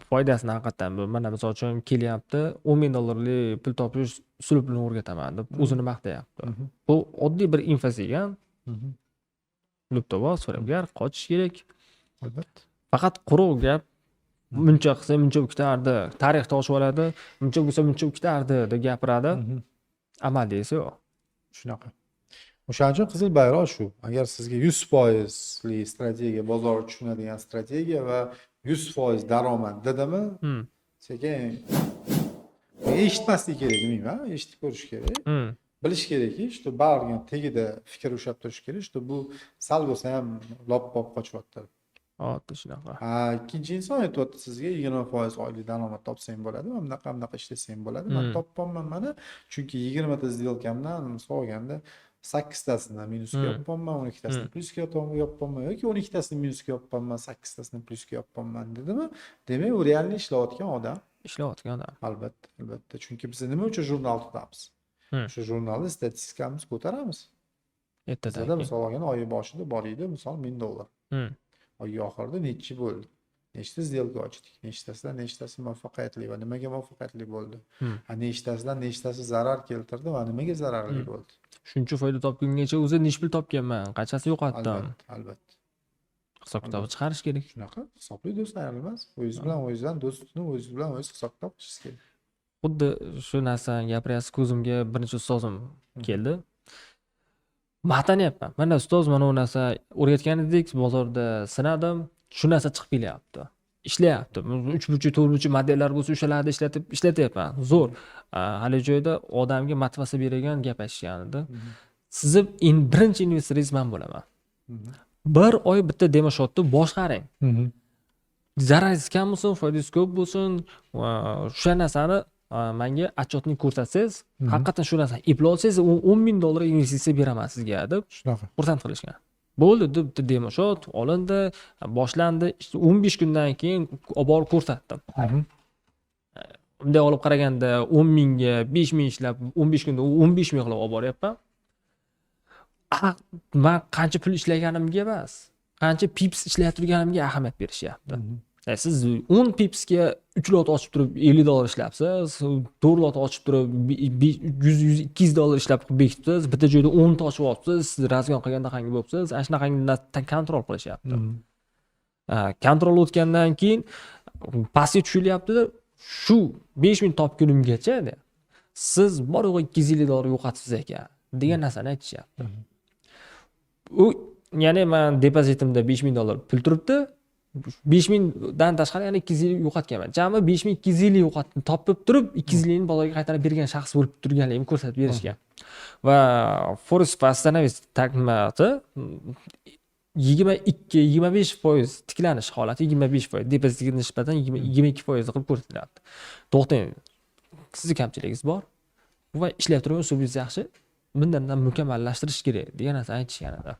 Foydasini haqiqatan bu mana misol uchun kelyapti, $10,000 pul topish usulini o'rgataman deb o'zini maqtayapti. Bu oddiy bir infosigan. Luptovoz, firibgar, qochish kerak. Albatta. Faqat quruq gap, muncha qilsa muncha o'kitardi, tarix toshib oladi, muncha bo'lsa muncha o'kitardi deb gapiradi. Amalda esa yo'q. Shunaqa. O'shaning uchun qizil bayroq shu. Agar sizga 100% strategiya, bozor tushunadigan strategiya va 100% daromad dedimi? Sekin eshitmaslik kerak demayman, eshitib ko'rish kerak. Bilish kerakki, işte bargan tagida fikr ushlab turish kerak, işte bu sal bo'lsa ham lop-pop qochyapti. Shunaqa. Ikkinchi inson aytyapti sizga 20% oylik daromad topsang bo'ladi, mana bunaqa ishlasang bo'ladi. Men topolmayman mana, chunki 20 ta сделкамdan misol olganda 8 tasini minusga yopibman, 12 tasini plusga yopibman yoki 12 tasini minusga yopibman, 8 tasini plusga yopibman dedimi? Demak, u realni ishlayotgan odam. Albatta. Chunki biz nima uchun jurnal tutamiz? Shu jurnalda statistikamizni ko'taramiz. Ertadan misol olganda oy boshida bor edi, misol $1000. Oy oxirida nechi bo'ldi? Nechta сделка ochdik? Nechtasi muvaffaqiyatli va nimaga muvaffaqiyatli bo'ldi? Nechtasidan nechtasi zarar keltirdi va nimaga zararli bo'ldi? Shuncha foyda topgungacha o'zi nech pul topganman, qanchasi yo'qotdim. Albatta. Hisob kitob chiqarish kerak. Shunaqa, hisobli do'st ayrilmas. O'zingizdan do'stni o'zingiz bilan o'zingiz hisob kitob qilishingiz kerak. Xuddi shu narsani gapiryapsiz, ko'zimga birinchi ustozim keldi. Maqtanyapman. Mana ustoz mana bu narsa o'rgatgan edik, bozorda sinadim, shu narsa chiqib kelyapti. Ishlayapti. 3.5, 4.5 modellar bo'lsa o'shalarni ishlatyapman. Zo'r. Hali joyda odamga motivatsiya beradigan gap aytishgan edi. Sizni birinchi investoringiz men bo'laman. Bir oy bitta demo shotni boshqaring. zararingiz kam bo'lsin, foydangiz ko'p bo'lsin, o'sha narsani menga отчетni ko'rsatsangiz, haqiqatan shu narsani eplay olsangiz, $10,000 investitsiya beraman sizga deb shunaqa. xursand qilishgan. Bo'ldi deb demo shot olindi, boshlandi. 15 kundan keyin olib borib ko'rsatdim. Bunday olib qaraganda 10,000 ga 5,000 ishlab 15 kunda 15,000 qilib olib boryapman. Men qancha pul ishlaganimga emas, qancha pips ishlayotganimga ahamiyat berishyapti. Siz 10 pipsga 3 lot ochib turib $50 ishlabsiz, 4 lot ochib turib $100-200 ishlab bekitibsiz, bitta joyda 10 ta ochib olibsiz, siz razgon qilganda qanday bo'libsiz, ana shunaqangi kontrol qilishyapti. Kontrol o'tgandan keyin pastga tushilyapti. Shu 5,000 topgunimgacha siz bor yo'q $250 yo'qotibsiz ekan degan narsani aytishyapti. U ya'ni men depozitimda $5,000 pul turibdi. 5,000 dan tashqari yana 250 yo'qotganman. Jami 5,250 yo'qotdim. Topib turib 250 ni bozorga qaytarib bergan shaxs bo'lib turganligimni ko'rsatib berishgan. Va Forex Fastanavis taqdimoti 22-25% tiklanish holati 25%, depozitga nisbatan 22% qilib ko'rsatilyapti. To'xtang. Sizning kamchiligingiz bor va ishlab turgan usulungiz yaxshi. Bundan mukammallashtirish kerak degan narsani aytishgan edi.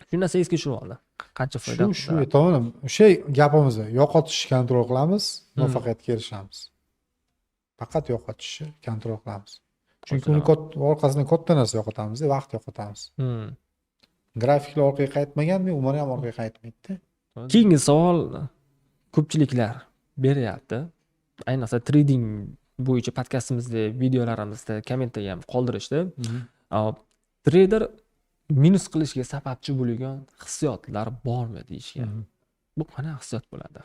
Shu narsa esga tushib oldi. Qancha foyda. Shu aytaman. O'sha gapimizni yo'qotishni kontrol qilamiz, muvaffaqiyatga erishamiz. Faqat yo'qotishni kontrol qilamiz. Chunki uni orqasidan katta narsa yo'qotamiz, vaqt yo'qotamiz. Grafiklar orqaga qaytmaganda, umr ham orqaga qaytmaydi-da. Keyingi savol ko'pchiliklar beryapti. Ayniqsa trading bo'yicha podkastimizda, videolarimizda kommentariy ham qoldirishdi. Trader minus qilishga sababchi bo'lgan hissiyotlar bormi deyishgan. Bu qanaqa hissiyot bo'ladi?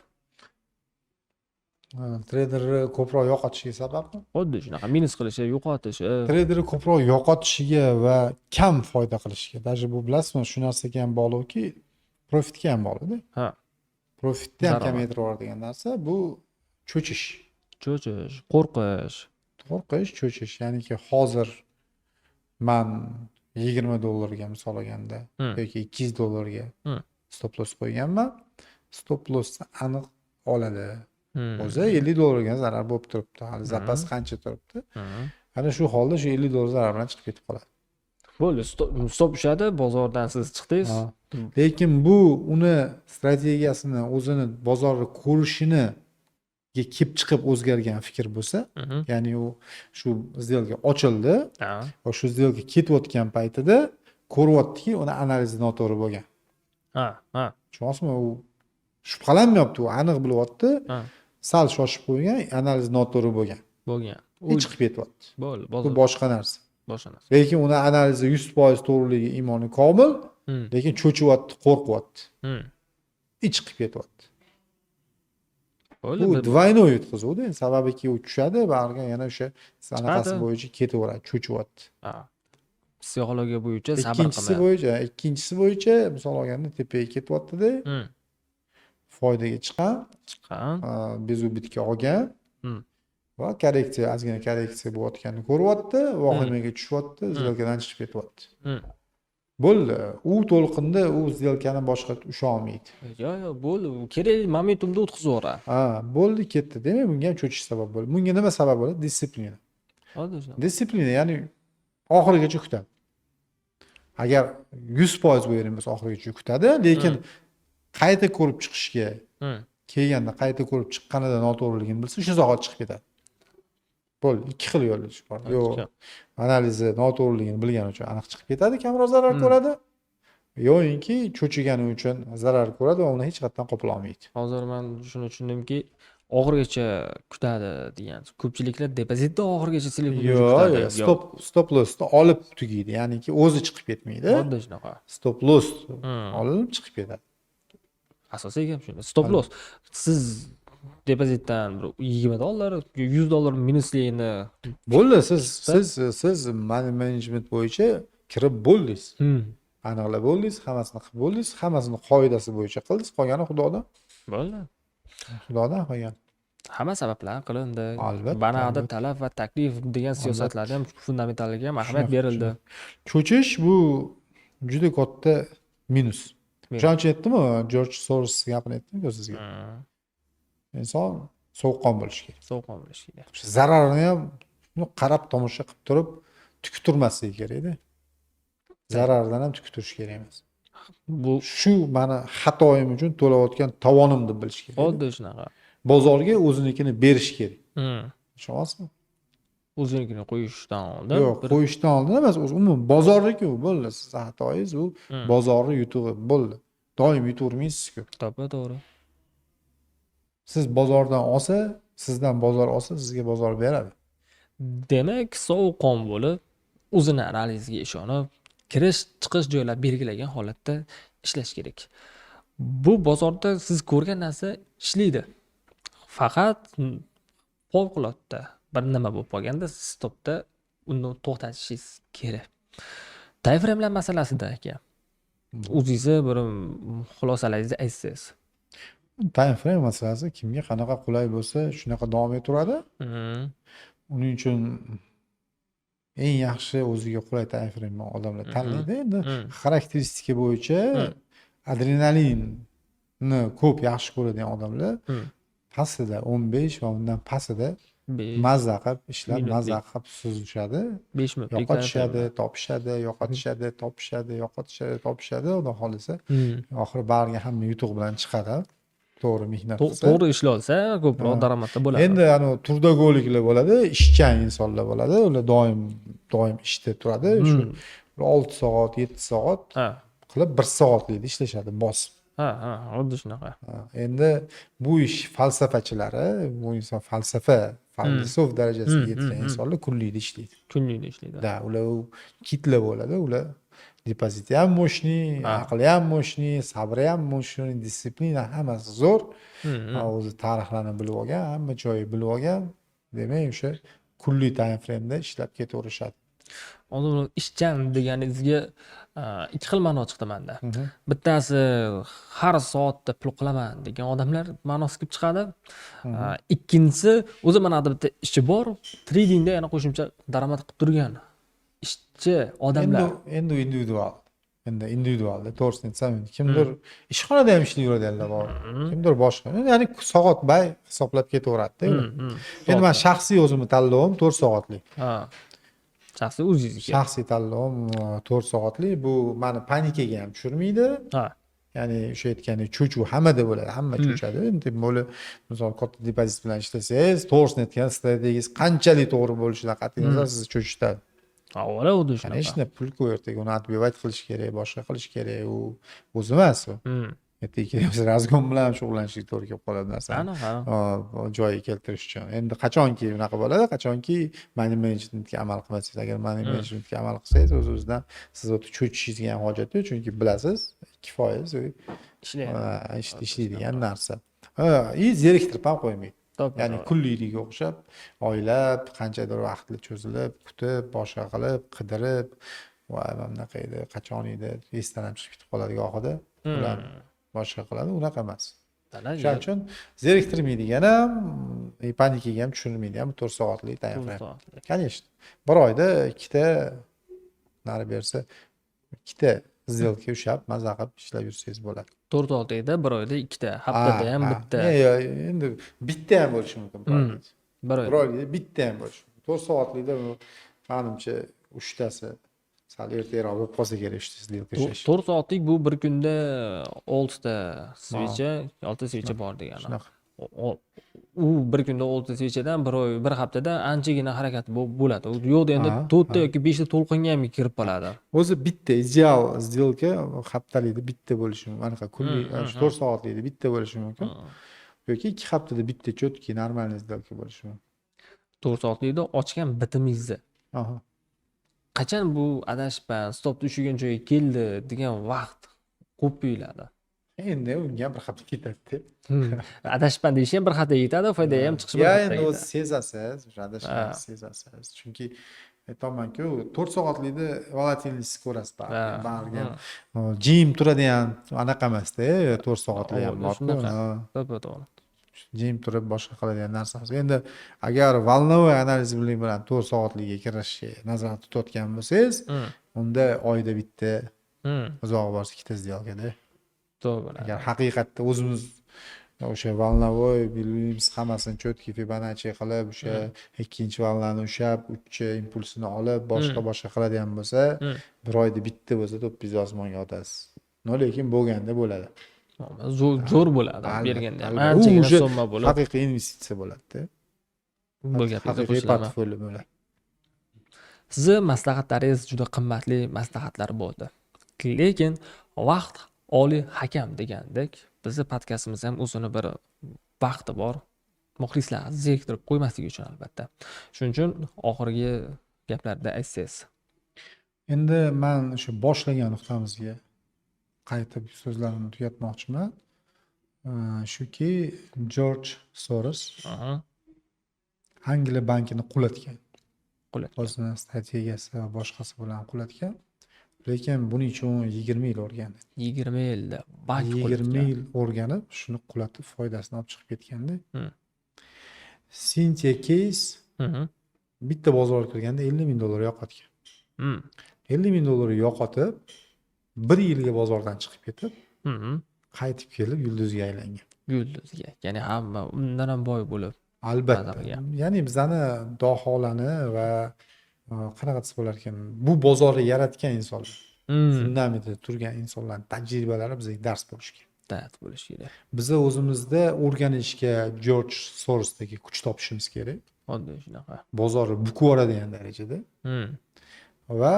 Traderni ko'proq yo'qotishiga sababmi? Xuddi shunaqa minus qilishi, yo'qotishi. Traderni ko'proq yo'qotishiga va kam foyda qilishiga. Даже bu bilasizmi, shu narsaga ham bog'liqki, profitga ham bog'liqda. Ha. Profitni ham kamaytirib yuboradigan narsa bu cho'chish. Cho'chish, qo'rqish. Cho'chish. Ya'niki hozir men $20 ga misol olganda yoki $200 ga stop loss qo'yganman. Stop lossni aniq oladi. O'zi $50 ga zarar bo'lib turibdi. Hali zapas qancha turibdi? Ana shu holda shu $50 zarar bilan chiqib ketib qoladi. Bo'ldi, stop ushadi, bozordan siz chiqdingiz. Lekin bu uni strategiyasini, o'zini bozorni ko'rishini kelib chiqib o'zgargan fikr bo'lsa, ya'ni u shu сделка ochildi va shu сделка ketayotgan paytida ko'ryaptiki, uni analizi noto'g'ri bo'lgan. Tushunasizmi? U shubhalanmayapti, u aniq bilyapti. Sal shoshib qo'ygan, analiz noto'g'ri bo'lgan. U chiqib ketyapti. Bo'ldi, bu boshqa narsa. Boshqa narsa. Lekin uni analizi 100% to'g'riligi iymoni komil, lekin cho'chiyapti, qo'rqyapti. Chiqib ketyapti. Bu двойной yutqizuvdi. Sababiki u tushadi, barga yana o'sha sanaqasi bo'yicha ketaveradi, cho'chiyapti. Psixologiya bo'yicha sabr qilmaydi. Ikkinchisi bo'yicha misol olganda tepaga ketyapti-da. Foydaga chiqqan, bezubitga olgan va korreksiya, ozgina korreksiya bo'layotganini ko'ryapti, vahimaga tushyapti, сделкаdan chiqib ketyapti. Bo'ldi. U to'lqinda u сделкani boshqa usha olmaydi. Yo'q, bo'ldi. U kerak momentumda o'tkazib yuboradi. Bo'ldi, ketdi. Demak, bunga ham cho'chish sabab bo'ladi. Bunga nima sabab bo'ladi? Disiplina. Disiplina, ya'ni oxirigacha kutadi. Agar 100% bu yerim bo'lsa oxirigacha kutadi, lekin qayta ko'rib chiqishga kelganda, qayta ko'rib chiqqanida noto'g'riligini bilsa, shu zahot chiqib ketadi. Bo'ldi, ikki xil yo'l bor. Yo'q, analizi noto'g'riligini bilgani uchun aniq chiqib ketadi, kamroq zarar ko'radi. Yo'inki cho'chigani uchun zarar ko'radi va uni hech qatdan qoplay olmaydi. Hozir men shuni tushundimki, oxirigacha kutadi degan. Ko'pchiliklar depozitda oxirigacha silib kutadi. Yo'q, stop lossni olib tugaydi, ya'niki o'zi chiqib ketmaydi. Xuddi shunaqa. Stop loss olib chiqib ketadi. Asosiy gap shunda. Stop loss. Siz depozitdan $20, $100 minusligini bo'ldi. Siz management bo'yicha kirib bo'ldingiz. Aniqlab bo'ldingiz, hammasini qilib bo'ldingiz, hammasini qoidasi bo'yicha qildingiz, qolgani Xudodan. Bo'ldi. Xudodan qolgan. Hamma sabablar qilindi. Albatta. Banada talab va taklif degan siyosatlarga ham fundamentaliga ham ahamiyat berildi. Cho'chish bu juda katta minus. O'shaning uchun aytdim-ku, George Soros gapini aytdim-ku sizga. inson sovuqqon bo'lishi kerak. Sovuqqon bo'lish kerak. O'sha zararini ham qarab tomosha qilib turib tikib turmasligi kerakda. Zarardan ham tikib turish kerak emas. Bu Shu mani xatoyim uchun to'layotgan tovonim deb bilish kerak. xuddi shunaqa. Bozorga o'zinikini berish kerak. Tushunyapsizmi? O'zinikini qo'yishdan oldin Yo'q, qo'yishdan oldin emas, umuman bozorniki u bo'ldi. Siz xatoyingiz u bozorni yutug'i bo'ldi. Doim yutavermaysiz-ku. to'g'ri. Siz bozordan olsa, sizdan bozor olsa, sizga bozor beradi. Demak, sovuqqon bo'lib, o'zini analiziga ishonib, kirish, chiqish joylar belgilagan holatda ishlash kerak. Bu bozorda siz ko'rgan narsa ishlaydi. Faqat favqulodda bir nima bo'lib qolganda stopda uni to'xtatishingiz kerak. Time frame'lar masalasida aka. O'zingizni bir xulosalaringizni aytsangiz. Time frame masalasi kimga qanaqa qulay bo'lsa, shunaqa davom etaveradi. Uning uchun eng yaxshi o'ziga qulay time frame odamlar tanlaydi. Endi xarakteristika bo'yicha adrenalinni ko'p yaxshi ko'radigan odamlar pastida 15 va undan pastida mazza qilib ishlab, mazza qilib suzishadi. 5 minut. Yo'qotishadi, topishadi, yo'qotishadi, topishadi, yo'qotishadi, topishadi. Xudo xolisa, oxiri bariga hamma yutuq bilan chiqadi. To'g'ri mehnat qilsa. To'g'ri ishlovsa, ko'proq daromadda bo'ladi. Endi turdago'liklar bo'ladi, ishchan insonlar bo'ladi. Ular doim ishda turadi. Shu 6 soat, 7 soat qilib 1 soatlikda ishlashadi, bosib. Xuddi shunaqa. Endi bu ish falsafachilari, bu inson falsafof darajasiga yetgan insonlar kunlikda ishlaydi. Kunlikda ishlaydi. Da, ular kitlar bo'ladi, ular depoziti ham mo'shniy, aqli ham mo'shniy, sabri ham mo'shniy, disiplina hammasi zo'r. O'zi tarixlarni bilib olgan, hamma joyi bilib olgan. Demak, o'sha kunlik time frame'da ishlab ketaverishadi. Hozir ishchan deganingizga ikki xil ma'no chiqdi menda. Bittasi har soatda pul qilaman degan odamlar ma'nosi kelib chiqadi. Ikkinchisi o'zi mana bitta ishi bor, tradingda yana qo'shimcha daromad qilib turgan ishchi odamlar. Endi individualda to'g'risini aytsam, kimdir ishxonada ham ishlayveradiganlar bor. Kimdir boshqa. Ya'ni soat bay hisoblab ketaveradi-da. Endi men shaxsiy o'zimni tanlovim 4 soatlik. Shaxsiy o'zingizga. Shaxsiy tanlovim 4 soatlik. Bu meni panikaga ham tushirmaydi. Ya'ni o'sha aytgandek cho'chuv hammada bo'ladi, hamma cho'chadi. Endi bo'lib, misol katta depozit bilan ishlasangiz, to'g'risini aytgan strategiyangiz qanchalik to'g'ri bo'lishidan qat'iy nazar sizni cho'chitadi. Avvalo o'zi shunaqa. Конечно, pulku ertaga uni отбивать qilish kerak, boshqa qilish kerak, u o'zi emas u. Ertaga razgon bilan shug'ullanishga to'g'ri kelib qoladi narsani. Joyiga keltirish uchun. Endi qachonki unaqa bo'ladi, qachonki money managementga amal qilmasangiz, agar money managementga amal qilsangiz, o'z-o'zidan siz o'ta cho'chishingizga ham hojat yo'q, chunki bilasiz, 2% ishlaydigan narsa. Zeriktirib ham qo'ymaydi. Ya'ni kunlikliga o'xshab, oylab, qanchadir vaqtli cho'zilib, kutib, boshqa qilib, qidirib, voy bunaqa edi, qachon edi, esdan ham chiqib ketib qoladi gohida. Ular boshqa qiladi, unaqa emas. Shuning uchun zeriktirmaydigan ham, panikaga ham tushirmaydigan 4 soatlik time frame. Конечно. Bir oyda ikkita nari bersa, ikkita сделка ushlab, mazza qilib ishlab yursangiz bo'ladi. 4 soatda bir oyda ikkita, haftada ham bitta. Endi bitta ham bo'lishi mumkin. Bir oyda bitta ham bo'lishi mumkin. 4 soatlikda menimcha 3 tasi sal ertaroq bo'lib qolsa kerak, 3 сделка ishlash. 4 soatlik bu bir kunda 6 ta svecha, 6 svecha bor degani. U bir kunda 6 svechadan bir haftada anchagina harakat bo'ladi. Yo'qda endi 4 ta yoki 5 ta to'lqinga ham kirib qoladi. O'zi bitta ideal сделка haftalikda bitta bo'lishi mumkin. Anaqa kunlik 4 soatlikda bitta bo'lishi mumkin. Yoki 2 haftada bitta cho'tki normal сделка bo'lishi mumkin. 4 soatlikda ochgan bitimingizni. Qachon bu adashibman, stopni ushlagan joyga keldi degan vaqt qo'yib qo'yiladi. Endi unga bir hafta ketadi. Adashibman deyish ham bir hafta yetadi, foyda ham chiqishi bir hafta. Endi o'zi sezasiz, o'sha adashishni sezasiz. Chunki aytamanku, 4 soatlikda volatilность ko'rasiz baribir. Jim turadigan anaqa emas-da, 4 soatlik ham bor. To'g'ri. Jim turib boshqa qiladigan narsa. Endi agar volnovoy analiz bilan 4 soatlikga kirishga nazarda tutayotgan bo'lsangiz, unda oyda bitta, uzoq borsa ikkita сделкада. To'g'ri. Agar haqiqatda o'zimiz o'sha volnovoy bilmaymiz hammasini cho'tki Fibonacci qilib o'sha ikkinchi volnani ushlab uchchi impulsini olib boshqa qiladigan bo'lsa bir oyda bitta bo'lsa 400 osmonga otasiz. Lekin bo'lganda bo'ladi. Zo'r bo'ladi. Berganda ham Albatta. anchagina O'sha summa bo'ladi. haqiqiy investitsiya bo'ladi-da. Bu gapingizga Haqiqiy qo'shilaman. portfolio bo'ladi. Sizni maslahatlaringiz juda qimmatli maslahatlar bo'ldi. Lekin vaqt oliy hakam degandek, bizni podkastimiz ham o'zini bir vaqti bor. Muxlislar zeriktirib qo'ymasligi uchun albatta. Shuning uchun oxirgi gaplarda aytsangiz. Endi men o'sha boshlagan nuqtamizga qaytib so'zlarimni tugatmoqchiman. Shuki Jorj Soros Angliya bankini qulatgan. O'zini strategiyasi va boshqasi bilan qulatgan. Lekin buning uchun 20 yil o'rgandi. 20 yilda bank 20 yil o'rganib, shuni qulatib foydasini olib chiqib ketganda. Cynthia Case bitta bozorga kirganda $50,000 yo'qotgan. 50,000 yo'qotib, 1 yilga bozordan chiqib ketib, qaytib kelib yulduzga aylangan. Yulduzga. Ya'ni hamma undan ham boy bo'lib. Albatta. Ya'ni bizani daholani va qanaqa desa bo'lar ekan, bu bozorni yaratgan insonlar, fundamentida turgan insonlarning tajribalari bizga dars bo'lishi kerak. Dars bo'lishi kerak. Biz o'zimizda o'rganishga Jorj Sorosdagi kuch topishimiz kerak. Oddiy shunaqa. Bozorni bukib yuboradigan darajada. Va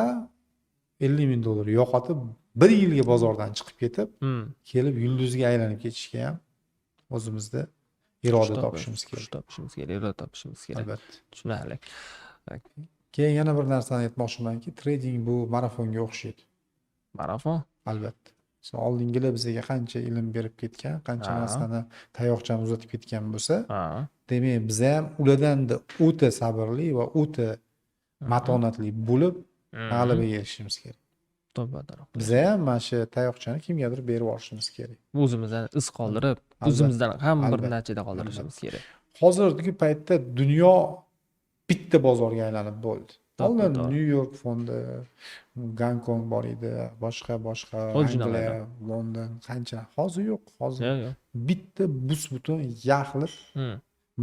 $50,000 yo'qotib, 1 yilga bozordan chiqib ketib, kelib yulduzga aylanib ketishga ham o'zimizda iroda topishimiz kerak. Iroda topishimiz kerak. Albatta. Tushunarli. Keyin yana bir narsani aytmoqchimanki, trading bu marafonga o'xshaydi. Marafon? Albatta. Oldingilar bizga qancha ilm berib ketgan, qancha narsani tayoqchani uzatib ketgan bo'lsa, demak biz ham ulardan-da o'ta sabrli va o'ta matonatli bo'lib g'alabaga erishishimiz kerak. Biz ham mana shu tayoqchani kimgadir berib yuborishimiz kerak. O'zimizdan iz qoldirib, o'zimizdan ham bir nachada qoldirishimiz kerak. Hozirgi paytda dunyo bitta bozorga aylanib bo'ldi. Oldin New York fondi, Gonkong bor edi, boshqa Angliya, London qancha. Hozir yo'q. Hozir bitta bus-butun yaxlit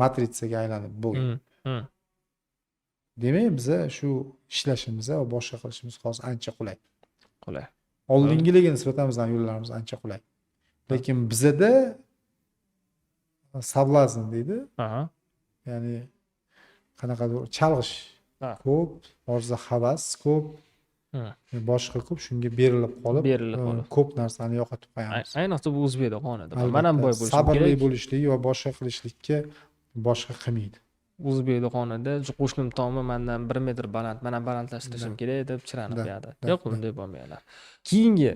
matritsaga aylanib bo'lgan. Demak, biz shu ishlashimiz va boshqa qilishimiz hozir ancha qulay. Oldingilarga nisbatan bizning yo'llarimiz ancha qulay. Lekin bizda savlazn deydi. Ya'ni qanaqadir chalg'ish ko'p, orzu havas ko'p, boshqa ko'p, shunga berilib qolib, ko'p narsani yo'qotib qo'yamiz. Ayniqsa bu o'zbekda qonida. Men ham boy bo'lishim kerak. Sabrli bo'lishlik va boshqa qilishlikka boshqa qilmaydi. O'zbekda qonida qo'shnim tomi mendan 1 metr baland, men ham balandlashtirishim kerak deb chiranib qo'yadi. Yo'q, bunday bo'lmaylar. Keyingi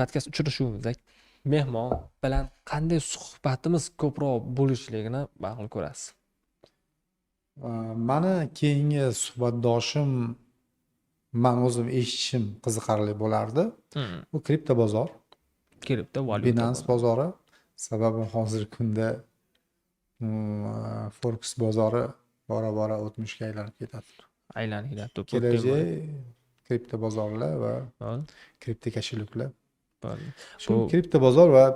podkast uchrashuvimizda mehmon bilan qanday suhbatimiz ko'proq bo'lishligini ma'qul ko'rasiz. Mani keyingi suhbatdoshim men o'zim eshitishim qiziqarli bo'lardi. Bu kripto bozor. Kriptovalyuta. Binance bozori. Sababi hozirgi kunda Forex bozori bora-bora o'tmishga aylanib ketadi. Kelajak kripto bozorlar va kripto kashiliklar. Shu kripto bozor va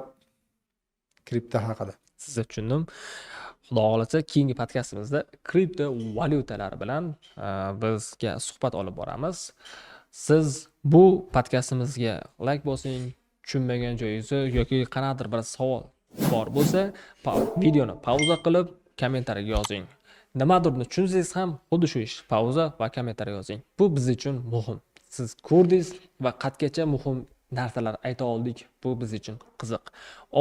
kripto haqida. Sizni tushundim. Xudo xolasa keyingi podkastimizda kripto valyutalar bilan bizga suhbat olib boramiz. Siz bu podkastimizga like bosing, tushunmagan joyingizni yoki qanaqadir bir savol bor bo'lsa, videoni pauza qilib kommentariyaga yozing. Nimadir tushunsangiz ham xuddi shu ish, pauza va kommentariya yozing. Bu biz uchun muhim. Siz ko'rdingiz va qatgacha muhim narsalar ayta oldik. Bu biz uchun qiziq.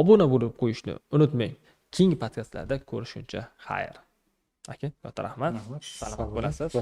Obuna bo'lib qo'yishni unutmang. Keyingi podkastlarda ko'rishguncha xayr. Aka, katta rahmat. Salomat bo'lasiz.